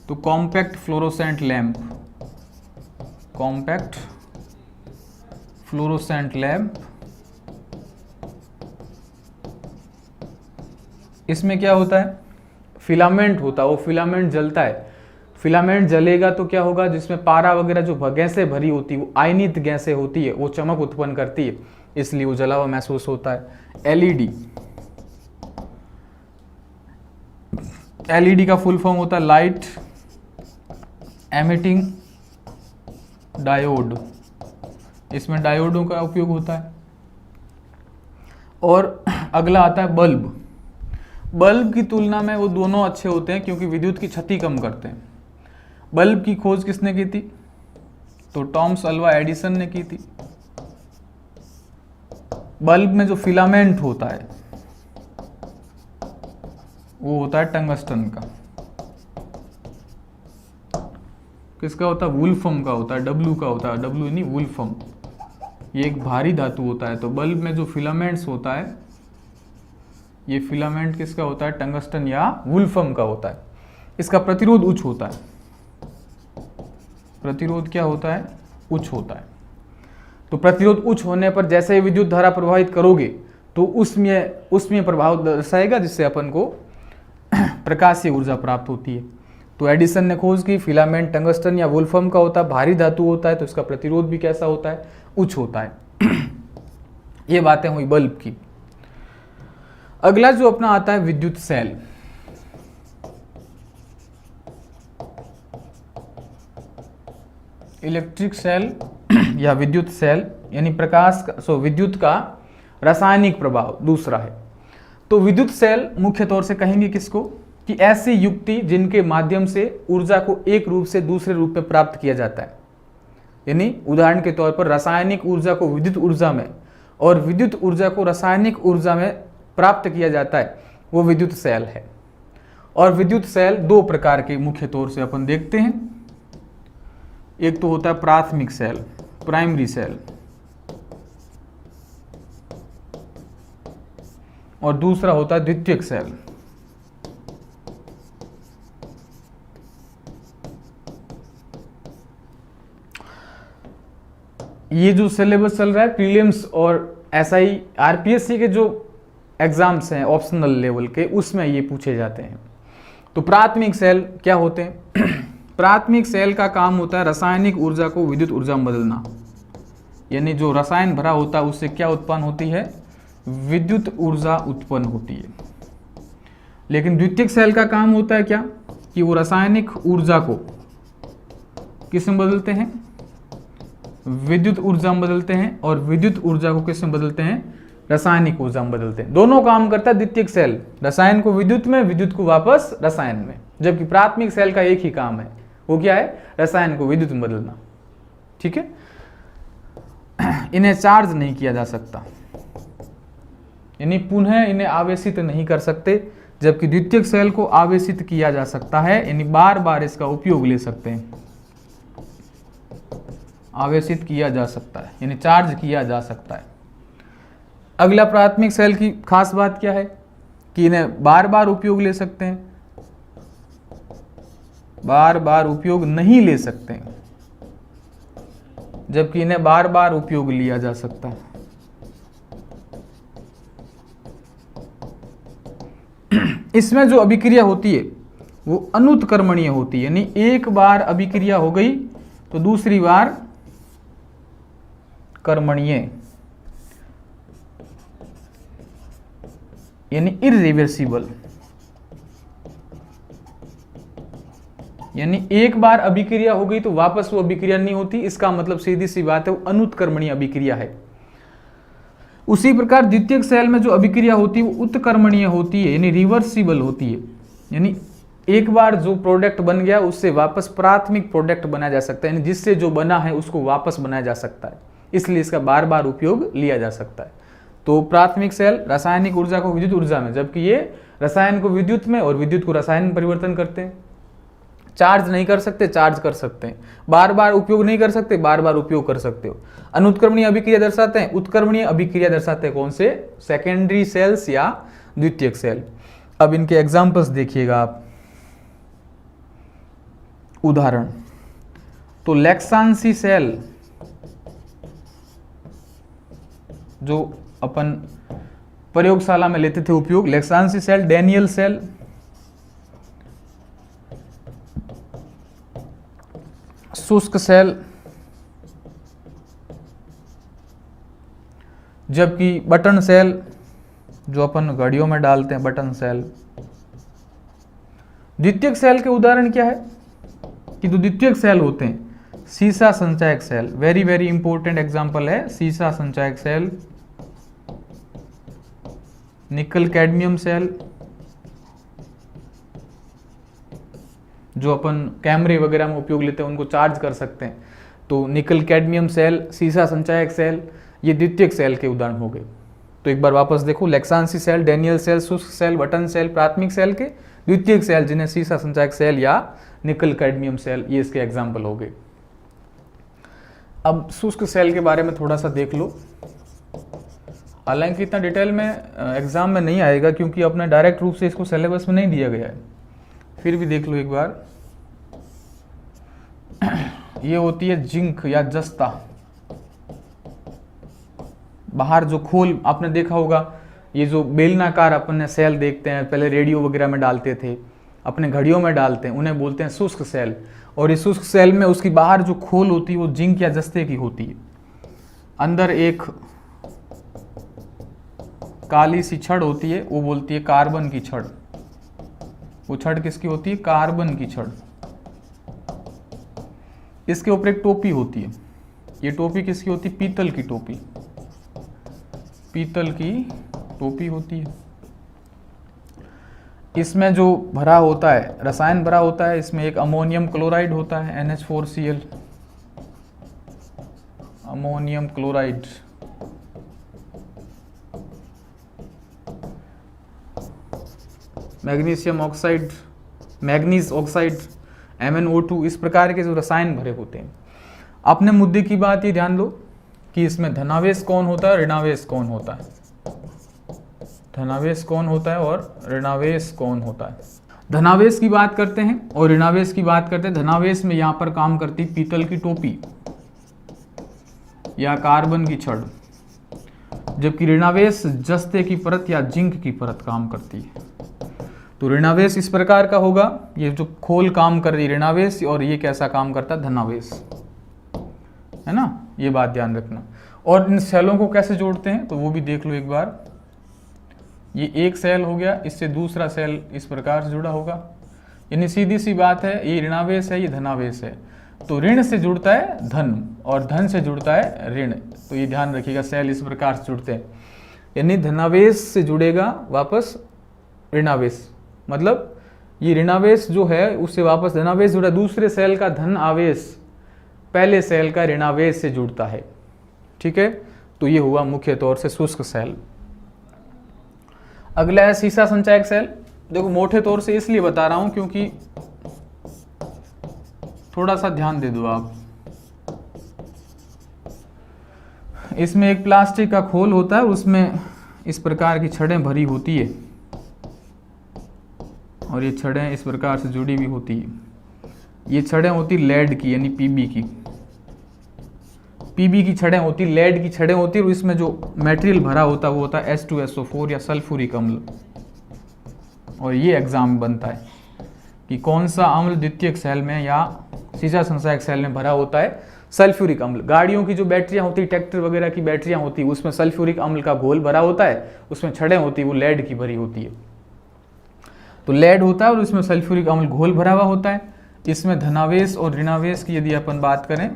तो compact fluorescent lamp. Compact fluorescent lamp. इसमें क्या होता है? फिलामेंट होता है, वो फिलामेंट जलता है। फिलामेंट जलेगा तो क्या होगा? जिसमें पारा वगैरह जो गैसें भरी होती है, वो आयनित गैसें होती है, वो चमक उत्पन्न करती है, इसलिए वो जला हुआ महसूस होता है। एलईडी। एलईडी का फुल फॉर्म होता है लाइट एमिटिंग डायोड। इसमें डायोडों का उपयोग होता है। और अगला आता है बल्ब। बल्ब की तुलना में वो दोनों अच्छे होते हैं क्योंकि विद्युत की क्षति कम करते हैं। बल्ब की खोज किसने की थी? तो टॉमस अल्वा एडिसन ने की थी। बल्ब में जो फिलामेंट होता है वो होता है टंगस्टन का। किसका होता है? वुल्फम का होता है, डब्ल्यू का होता है, डब्ल्यू नहीं वुल्फम। ये एक भारी धातु होता है। तो बल्ब में जो फिलामेंट्स होता है, ये फिलामेंट किसका होता है? टंगस्टन या वुल्फम का होता है। इसका प्रतिरोध उच्च होता है। प्रतिरोध क्या होता है? उच्च होता है। तो प्रतिरोध उच्च होने पर जैसे ही विद्युत धारा प्रवाहित करोगे तो उसमें प्रभाव दर्शाएगा, जिससे अपन को प्रकाशीय ऊर्जा प्राप्त होती है। तो एडिसन ने खोज की फिलामेंट टंगस्टन या वुल्फम का होता है, भारी धातु होता है, तो इसका प्रतिरोध भी कैसा होता है? उच्च होता है। ये बातें हुई बल्ब की। अगला जो अपना आता है विद्युत सेल। इलेक्ट्रिक सेल या विद्युत सेल यानी विद्युत का रासायनिक प्रभाव दूसरा है। तो विद्युत सेल मुख्य तौर से कहेंगे किसको? कि ऐसी युक्ति जिनके माध्यम से ऊर्जा को एक रूप से दूसरे रूप में प्राप्त किया जाता है। यानी उदाहरण के तौर पर रासायनिक ऊर्जा को विद्युत ऊर्जा में और विद्युत ऊर्जा को रासायनिक ऊर्जा में प्राप्त किया जाता है, वो विद्युत सेल है। और विद्युत सेल दो प्रकार के मुख्य तौर से अपन देखते हैं। एक तो होता है प्राथमिक सेल, प्राइमरी सेल, और दूसरा होता है द्वितीयक सेल। ये जो सिलेबस चल रहा है प्रीलिम्स और एसआई आरपीएससी के जो एग्जाम्स हैं ऑप्शनल लेवल के, उसमें ये पूछे जाते हैं। तो प्राथमिक सेल क्या होते हैं? प्राथमिक सेल का काम होता है रासायनिक ऊर्जा को विद्युत ऊर्जा में बदलना, यानी जो रसायन भरा होता है उससे क्या उत्पन्न होती है? विद्युत ऊर्जा उत्पन्न होती है। लेकिन द्वितीयक सेल का काम होता है क्या? कि वो रासायनिक ऊर्जा को किस में बदलते हैं? विद्युत ऊर्जा में बदलते हैं, और विद्युत ऊर्जा को किस में बदलते हैं? रासायनिक ऊर्जा में बदलते हैं। दोनों काम करता है द्वितीयक सेल, रसायन को विद्युत में, विद्युत को वापस रसायन में। जबकि प्राथमिक सेल का एक ही काम है, वो क्या है? रसायन को विद्युत में बदलना। ठीक है, इन्हें चार्ज नहीं किया जा सकता, यानी पुनः इन्हें आवेशित नहीं कर सकते, जबकि द्वितीयक सेल को आवेशित किया जा सकता है, यानी बार बार इसका उपयोग ले सकते हैं। आवेशित किया जा सकता है यानी चार्ज किया जा सकता है। अगला प्राथमिक सेल की खास बात क्या है? कि इन्हें बार बार उपयोग ले सकते हैं, बार बार उपयोग नहीं ले सकते हैं, जबकि इन्हें बार बार उपयोग लिया जा सकता है। इसमें जो अभिक्रिया होती है वो अनुत्क्रमणीय होती है, यानी एक बार अभिक्रिया हो गई तो दूसरी बार कर्मणीय, यानी इरिवर्सिबल। यानी एक बार अभिक्रिया हो गई तो वापस वो अभिक्रिया नहीं होती, इसका मतलब सीधी सी बात है वो अनुत्क्रमणीय अभिक्रिया है। उसी प्रकार द्वितीयक सेल में जो अभिक्रिया होती है वो उत्क्रमणीय होती है, यानी रिवर्सिबल होती है। यानी एक बार जो प्रोडक्ट बन गया उससे वापस प्राथमिक प्रोडक्ट बनाया जा सकता है, यानी जिससे जो बना है उसको वापस बनाया जा सकता है, इसलिए इसका बार बार उपयोग लिया जा सकता है। तो प्राथमिक सेल रासायनिक ऊर्जा को विद्युत ऊर्जा में, जबकि ये रसायन को विद्युत में और विद्युत को रसायन में परिवर्तन करते हैं। चार्ज नहीं कर सकते, चार्ज कर सकते हैं। बार बार उपयोग नहीं कर सकते, बार बार उपयोग कर सकते हो। अनुत्क्रमणीय अभिक्रिया दर्शाते हैं, उत्क्रमणीय अभिक्रिया दर्शाते हैं कौन से? सेकेंडरी सेल्स या द्वितीयक सेल। अब इनके एग्जांपल्स देखिएगा आप। उदाहरण तो लेक्सांसी सेल, जो अपन प्रयोगशाला में लेते थे उपयोग, लेक्सांसी सेल, डैनियल सेल, शुष्क सेल, जबकि बटन सेल जो अपन घड़ियों में डालते हैं, बटन सेल। द्वितीयक सेल के उदाहरण क्या है? कि जो द्वितीयक सेल होते हैं, सीसा संचायक cell, very very important example है सीसा संचायक सेल, निकल कैडमियम सेल, जो अपन कैमरे वगैरह में उपयोग लेते हैं उनको चार्ज कर सकते हैं। तो निकल कैडमियम सेल, सीसा संचायक सेल, ये द्वितीयक सेल के उदाहरण हो गए। तो एक बार वापस देखो, लेक्सांसी सेल, डैनियल सेल, शुष्क सेल, बटन सेल प्राथमिक सेल के, द्वितीयक सेल जिन्हें सीसा संचायक सेल या निकल कैडमियम सेल, ये इसके एग्जाम्पल हो गए। अब शुष्क सेल के बारे में थोड़ा सा देख लो। हालांकि इतना डिटेल में एग्जाम में नहीं आएगा क्योंकि अपने डायरेक्ट रूप से इसको सिलेबस में नहीं दिया गया है, फिर भी देख लो एक बार। ये होती है जिंक या जस्ता। बाहर जो खोल आपने देखा होगा, ये जो बेलनाकार अपन सेल देखते हैं, पहले रेडियो वगैरह में डालते थे, अपने घड़ियों में डालते हैं, उन्हें बोलते हैं शुष्क सेल। और इस शुष्क सेल में उसकी बाहर जो खोल होती है वो जिंक या जस्ते की होती है। अंदर एक काली सी छड़ होती है, वो बोलती है कार्बन की छड़। वो छड़ किसकी होती है? कार्बन की छड़। इसके ऊपर एक टोपी होती है, ये टोपी किसकी होती है? पीतल की टोपी, पीतल की टोपी होती है। इसमें जो भरा होता है, रसायन भरा होता है, इसमें एक अमोनियम क्लोराइड होता है, NH4Cl, ammonium chloride. Magnesium oxide, manganese oxide, MnO2, इस प्रकार के जो रसायन भरे होते हैं। अपने मुद्दे की बात ये ध्यान दो कि इसमें धनावेश कौन होता है, ऋणावेश कौन होता है। धनावेश कौन होता है और ऋणावेश कौन होता है। धनावेश की बात करते हैं और ऋणावेश की बात करते हैं। धनावेश में यहाँ पर काम करती पीतल की टोपी, या कार्बन की छड़, जबकि ऋणावेश जस्ते की परत या जिंक की परत काम करती है। तो ऋणावेश इस प्रकार का होगा, ये जो खोल काम कर रही है ऋणावेश, और ये कैसा काम करता है, धनावेश, है ना, ये बात ध्यान रखना। और इन सेलों को कैसे जोड़ते हैं तो वो भी देख लो एक बार। ये एक सेल हो गया, इससे दूसरा सेल इस प्रकार से जुड़ा होगा, यानी सीधी सी बात है, ये ऋणावेश है, ये धनावेश है, तो ऋण से जुड़ता है धन और धन से जुड़ता है ऋण। तो ये ध्यान रखिएगा, सेल इस प्रकार से जुड़ते हैं, यानी धनावेश से जुड़ेगा वापस ऋणावेश, मतलब ये ऋणावेश जो है उससे वापस धनावेश जुड़ा, दूसरे सेल का धन आवेश पहले सेल का ऋणावेश से जुड़ता है। ठीक है, तो ये हुआ मुख्य तौर से शुष्क सेल। अगला है सीसा संचायक सेल। देखो मोटे तौर से इसलिए बता रहा हूं क्योंकि थोड़ा सा ध्यान दे दो आप। इसमें एक प्लास्टिक का खोल होता है, उसमें इस प्रकार की छड़ें भरी होती है और ये छड़ें इस प्रकार से जुड़ी भी होती है। ये छड़ें होती लेड की, यानी पीबी की, पीबी की छड़ें होती, लेड की छड़ें होती, और इसमें जो मटेरियल भरा होता है वो होता है H2SO4 या सल्फ्यूरिक अम्ल। और ये एग्जाम में बनता है कि कौन सा अम्ल द्वितीयक सेल में या सीसा संचायक सेल में भरा होता है, सल्फ्यूरिक अम्ल। गाड़ियों की जो बैटरियां होती, ट्रैक्टर वगैरह की बैटरियां होती, उसमें सल्फ्यूरिक अम्ल का घोल भरा होता है, उसमें छड़ें होती, वो लेड की भरी होती है। तो लेड होता है और उसमें सल्फ्यूरिक अम्ल घोल भरा हुआ होता है। इसमें धनावेश और ऋणावेश की यदि अपन बात करें,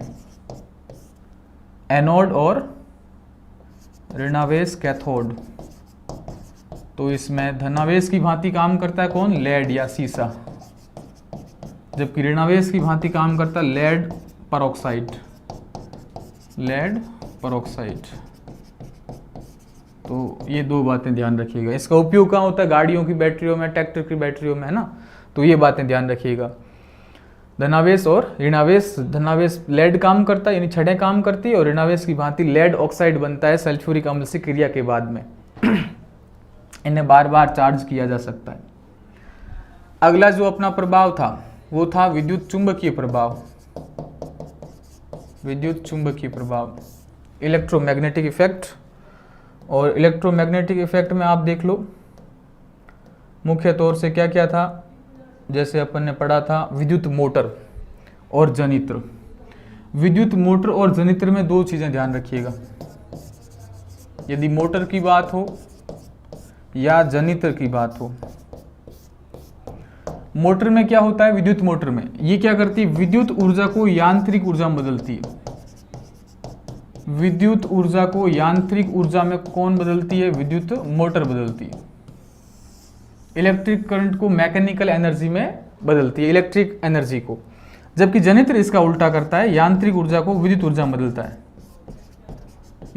एनोड और ऋणावेश कैथोड, तो इसमें धनावेश की भांति काम करता है कौन, लेड या सीसा, जबकि ऋणावेश की भांति काम करता है लेड परऑक्साइड, लेड परऑक्साइड। तो ये दो बातें ध्यान रखिएगा। इसका उपयोग कहाँ होता है, गाड़ियों की बैटरियों में, ट्रैक्टर की बैटरियों में, है ना, तो ये बातें ध्यान रखिएगा। धनावेश और ऋणावेश, धनावेश लेड काम करता है यानी छड़ें काम करती है, और ऋणावेश की भांति लेड ऑक्साइड बनता है सल्फ्यूरिक अम्ल से क्रिया के बाद में। इन्हें बार बार चार्ज किया जा सकता है। अगला जो अपना प्रभाव था वो था विद्युत चुंबकीय प्रभाव, विद्युत चुंबकीय प्रभाव, इलेक्ट्रोमैग्नेटिक इफेक्ट। और इलेक्ट्रोमैग्नेटिक इफेक्ट में आप देख लो मुख्य तौर से क्या क्या था, जैसे अपन ने पढ़ा था विद्युत मोटर और जनित्र। विद्युत मोटर और जनित्र में दो चीजें ध्यान रखिएगा, यदि मोटर की बात हो या जनित्र की बात हो। मोटर में क्या होता है, विद्युत मोटर में ये क्या करती है, विद्युत ऊर्जा को यांत्रिक ऊर्जा में बदलती है। विद्युत ऊर्जा को यांत्रिक ऊर्जा में कौन बदलती है, विद्युत मोटर बदलती है। इलेक्ट्रिक करंट को मैकेनिकल एनर्जी में बदलती है, इलेक्ट्रिक एनर्जी को, जबकि जनित्र इसका उल्टा करता है, यांत्रिक ऊर्जा को विद्युत ऊर्जा में बदलता है।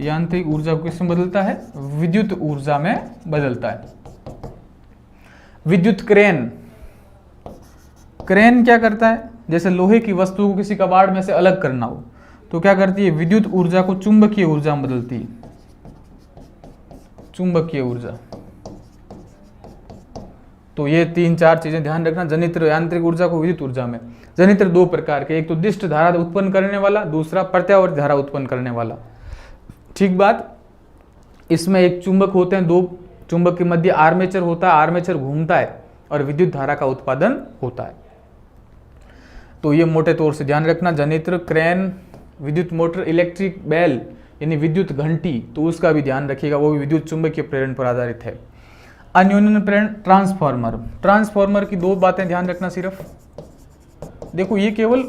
यांत्रिक ऊर्जा को किसमें बदलता है, विद्युत ऊर्जा में बदलता है। विद्युत क्रेन, क्रेन क्या करता है, जैसे लोहे की वस्तु को किसी कबाड़ में से अलग करना हो तो क्या करती है, विद्युत ऊर्जा को चुंबकीय ऊर्जा में बदलती है, चुंबकीय ऊर्जा। तो ये तीन चार चीजें ध्यान रखना, जनित्र यांत्रिक ऊर्जा को विद्युत ऊर्जा में। जनित्र दो प्रकार के, एक तो दिष्ट धारा उत्पन्न करने वाला, दूसरा प्रत्यावर्ती धारा उत्पन्न करने वाला। ठीक बात। इसमें एक चुंबक होते हैं, दो चुंबक के मध्य आर्मेचर होता है, आर्मेचर घूमता है और विद्युत धारा का उत्पादन होता है। तो ये मोटे तौर से ध्यान रखना, जनित्र, क्रेन, विद्युत मोटर, इलेक्ट्रिक बेल यानी विद्युत घंटी, तो उसका भी ध्यान रखिएगा, वो भी विद्युत चुंबकीय प्रेरण पर आधारित है। अन्योन्य प्रेरण ट्रांसफार्मर, ट्रांसफार्मर की दो बातें ध्यान रखना सिर्फ। देखो ये केवल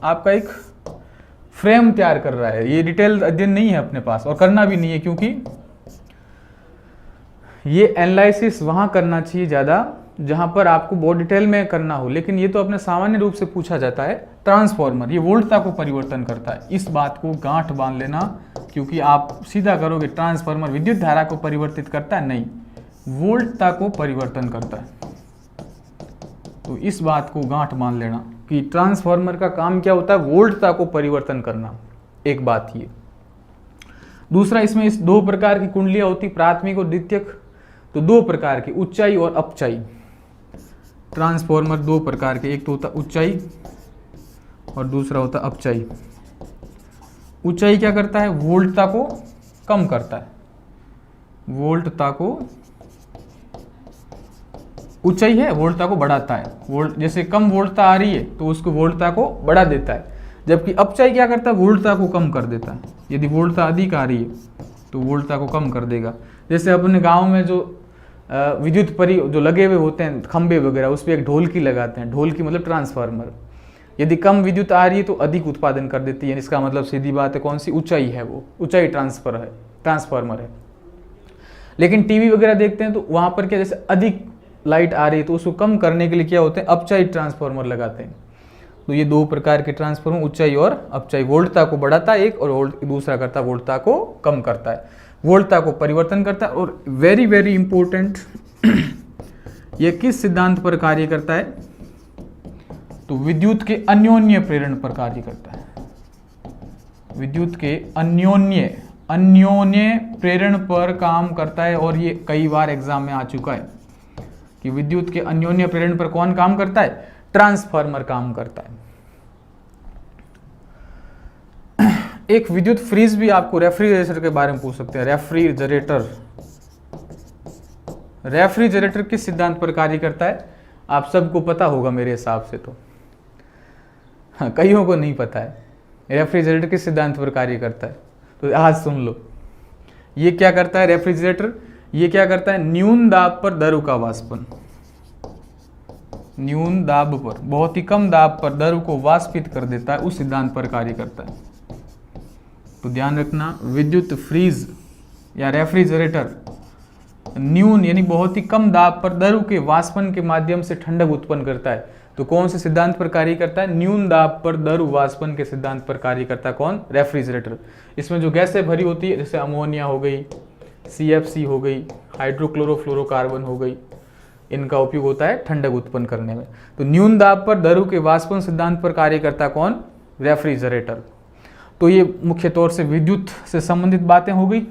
आपका एक फ्रेम तैयार कर रहा है, ये डिटेल अध्ययन नहीं है अपने पास और करना भी नहीं है, क्योंकि ये एनालिसिस वहां करना चाहिए ज्यादा जहां पर आपको बहुत डिटेल में करना हो, लेकिन ये तो अपने सामान्य रूप से पूछा जाता है। ट्रांसफार्मर ये वोल्टता को परिवर्तन करता है, इस बात को गांठ बांध लेना, क्योंकि आप सीधा करोगे ट्रांसफार्मर विद्युत धारा को परिवर्तित करता है, नहीं, वोल्टता को परिवर्तन करता है। तो इस बात को गांठ बांध लेना कि ट्रांसफार्मर का काम क्या होता है, वोल्टता को परिवर्तन करना, एक बात ये। दूसरा, इसमें इस दो प्रकार की कुंडलियां होती, प्राथमिक और द्वितीयक, तो दो प्रकार की, उच्चाई और अपचाई। ट्रांसफार्मर दो प्रकार के, एक तो होता ऊंचाई और दूसरा होता अपचाई। ऊंचाई क्या करता है, वोल्टता को कम करता है, वोल्टता को, ऊंचाई है वोल्टता को बढ़ाता है, वोल्ट जैसे कम वोल्टता आ रही है तो उसको वोल्टता को बढ़ा देता है, जबकि अपचाई क्या करता है, वोल्टता को कम कर देता है। यदि वोल्टता अधिक आ रही है तो वोल्टता को कम कर देगा। जैसे अपने गांव में जो विद्युत परी जो लगे हुए होते हैं खंबे वगैरह, उस पर एक ढोलकी लगाते हैं, ढोलकी मतलब ट्रांसफार्मर। यदि कम विद्युत आ रही है तो अधिक उत्पादन कर देती है, इसका मतलब सीधी बात है कौन सी, ऊंचाई है, वो ऊंचाई ट्रांसफार्मर है। लेकिन टीवी वगैरह देखते हैं तो वहां पर क्या, जैसे अधिक लाइट आ रही है तो उसको कम करने के लिए क्या होते हैं, अपचाई ट्रांसफार्मर लगाते हैं। तो ये दो प्रकार के ट्रांसफार्मर, ऊंचाई और अपचाई, वोल्टता को बढ़ाता है एक और दूसरा करता है वोल्टता को कम करता है, वोल्टता को परिवर्तन करता है। और वेरी वेरी इंपॉर्टेंट, ये किस सिद्धांत पर कार्य करता है, तो विद्युत के अन्योन्य प्रेरण पर कार्य करता है, विद्युत के अन्योन्य प्रेरण पर काम करता है। और ये कई बार एग्जाम में आ चुका है कि विद्युत के अन्योन्य प्रेरण पर कौन काम करता है, ट्रांसफार्मर काम करता है। एक विद्युत फ्रीज भी आपको रेफ्रिजरेटर के बारे में पूछ सकते हैं, रेफ्रिजरेटर किस सिद्धांत पर कार्य करता है, आप सबको पता होगा मेरे हिसाब से, तो हाँ, कईयों को नहीं पता है रेफ्रिजरेटर किस सिद्धांत पर कार्य करता है, तो आज सुन लो। ये क्या करता है रेफ्रिजरेटर, ये क्या करता है, न्यून दाब पर द्रव का वाष्पन, न्यून दाब पर, बहुत ही कम दाब पर द्रव को वाष्पित कर देता है, उस सिद्धांत पर कार्य करता है। तो ध्यान रखना, विद्युत फ्रीज या रेफ्रिजरेटर न्यून यानी बहुत ही कम दाब पर द्रव के वाष्पन के माध्यम से ठंडक उत्पन्न करता है। तो कौन से सिद्धांत पर कार्य करता है, न्यून दाब पर द्रव वाष्पन के सिद्धांत पर कार्य करता है कौन, रेफ्रिजरेटर। इसमें जो गैसें भरी होती है, जैसे अमोनिया हो गई, CFC हो गई, हाइड्रोक्लोरोफ्लोरोकार्बन हो गई, इनका उपयोग होता है ठंडक उत्पन्न करने में। तो न्यून दाब पर द्रव के वाष्पन सिद्धांत पर कार्य करता है कौन, रेफ्रिजरेटर। तो ये मुख्य तौर से विद्युत से संबंधित बातें हो गई।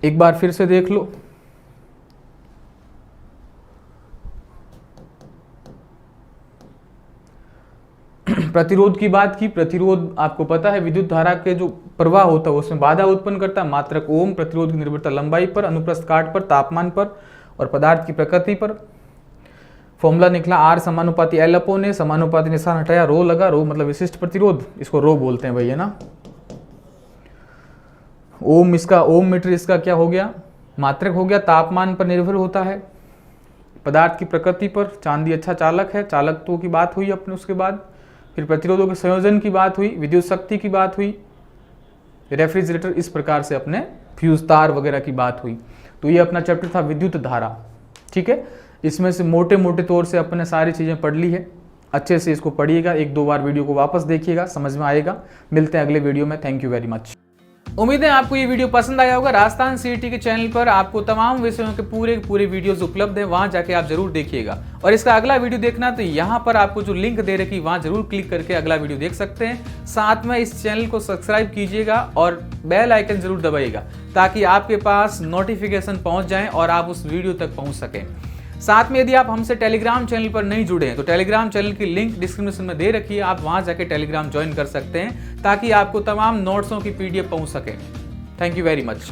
एक बार फिर से देख लो, प्रतिरोध की बात की। प्रतिरोध आपको पता है विद्युत धारा के जो प्रवाह होता है उसमें बाधा उत्पन्न करता है, मात्रक ओम। प्रतिरोध की निर्भरता लंबाई पर, अनुप्रस्थ काट पर, तापमान पर और पदार्थ की प्रकृति पर। फॉर्मूला निकला R समानुपाती L अपॉन A, समानुपाती निशान हटाया, रो लगा, रो मतलब विशिष्ट प्रतिरोध, इसको रो बोलते हैं भैया ना। ओम इसका, ओम मीटर इसका क्या हो गया, मात्रक हो गया। तापमान पर निर्भर होता है, पदार्थ की प्रकृति पर, चांदी अच्छा चालक है, चालकत्व की बात हुई अपने, उसके बाद फिर प्रतिरोधों के संयोजन की बात हुई, विद्युत शक्ति की बात हुई, रेफ्रिजरेटर इस प्रकार से अपने फ्यूज तार वगैरह की बात हुई। तो ये अपना चैप्टर था विद्युत धारा, ठीक है। इसमें से मोटे मोटे तौर से अपने सारी चीज़ें पढ़ ली है, अच्छे से इसको पढ़िएगा, एक दो बार वीडियो को वापस देखिएगा, समझ में आएगा। मिलते हैं अगले वीडियो में, थैंक यू वेरी मच। उम्मीद है आपको ये वीडियो पसंद आया होगा। राजस्थान CET के चैनल पर आपको तमाम विषयों के पूरे वीडियोस उपलब्ध हैं, वहां जाके आप जरूर देखिएगा। और इसका अगला वीडियो देखना तो यहाँ पर आपको जो लिंक दे रखी वहां जरूर क्लिक करके अगला वीडियो देख सकते हैं। साथ में इस चैनल को सब्सक्राइब कीजिएगा और बेल आइकन जरूर दबाइएगा ताकि आपके पास नोटिफिकेशन पहुंच जाए और आप उस वीडियो तक पहुंच सकें। साथ में यदि आप हमसे टेलीग्राम चैनल पर नहीं जुड़े हैं तो टेलीग्राम चैनल की लिंक डिस्क्रिप्शन में दे रखी है, आप वहां जाके टेलीग्राम ज्वाइन कर सकते हैं ताकि आपको तमाम नोट्सों की PDF पहुंच सके। Thank you very much.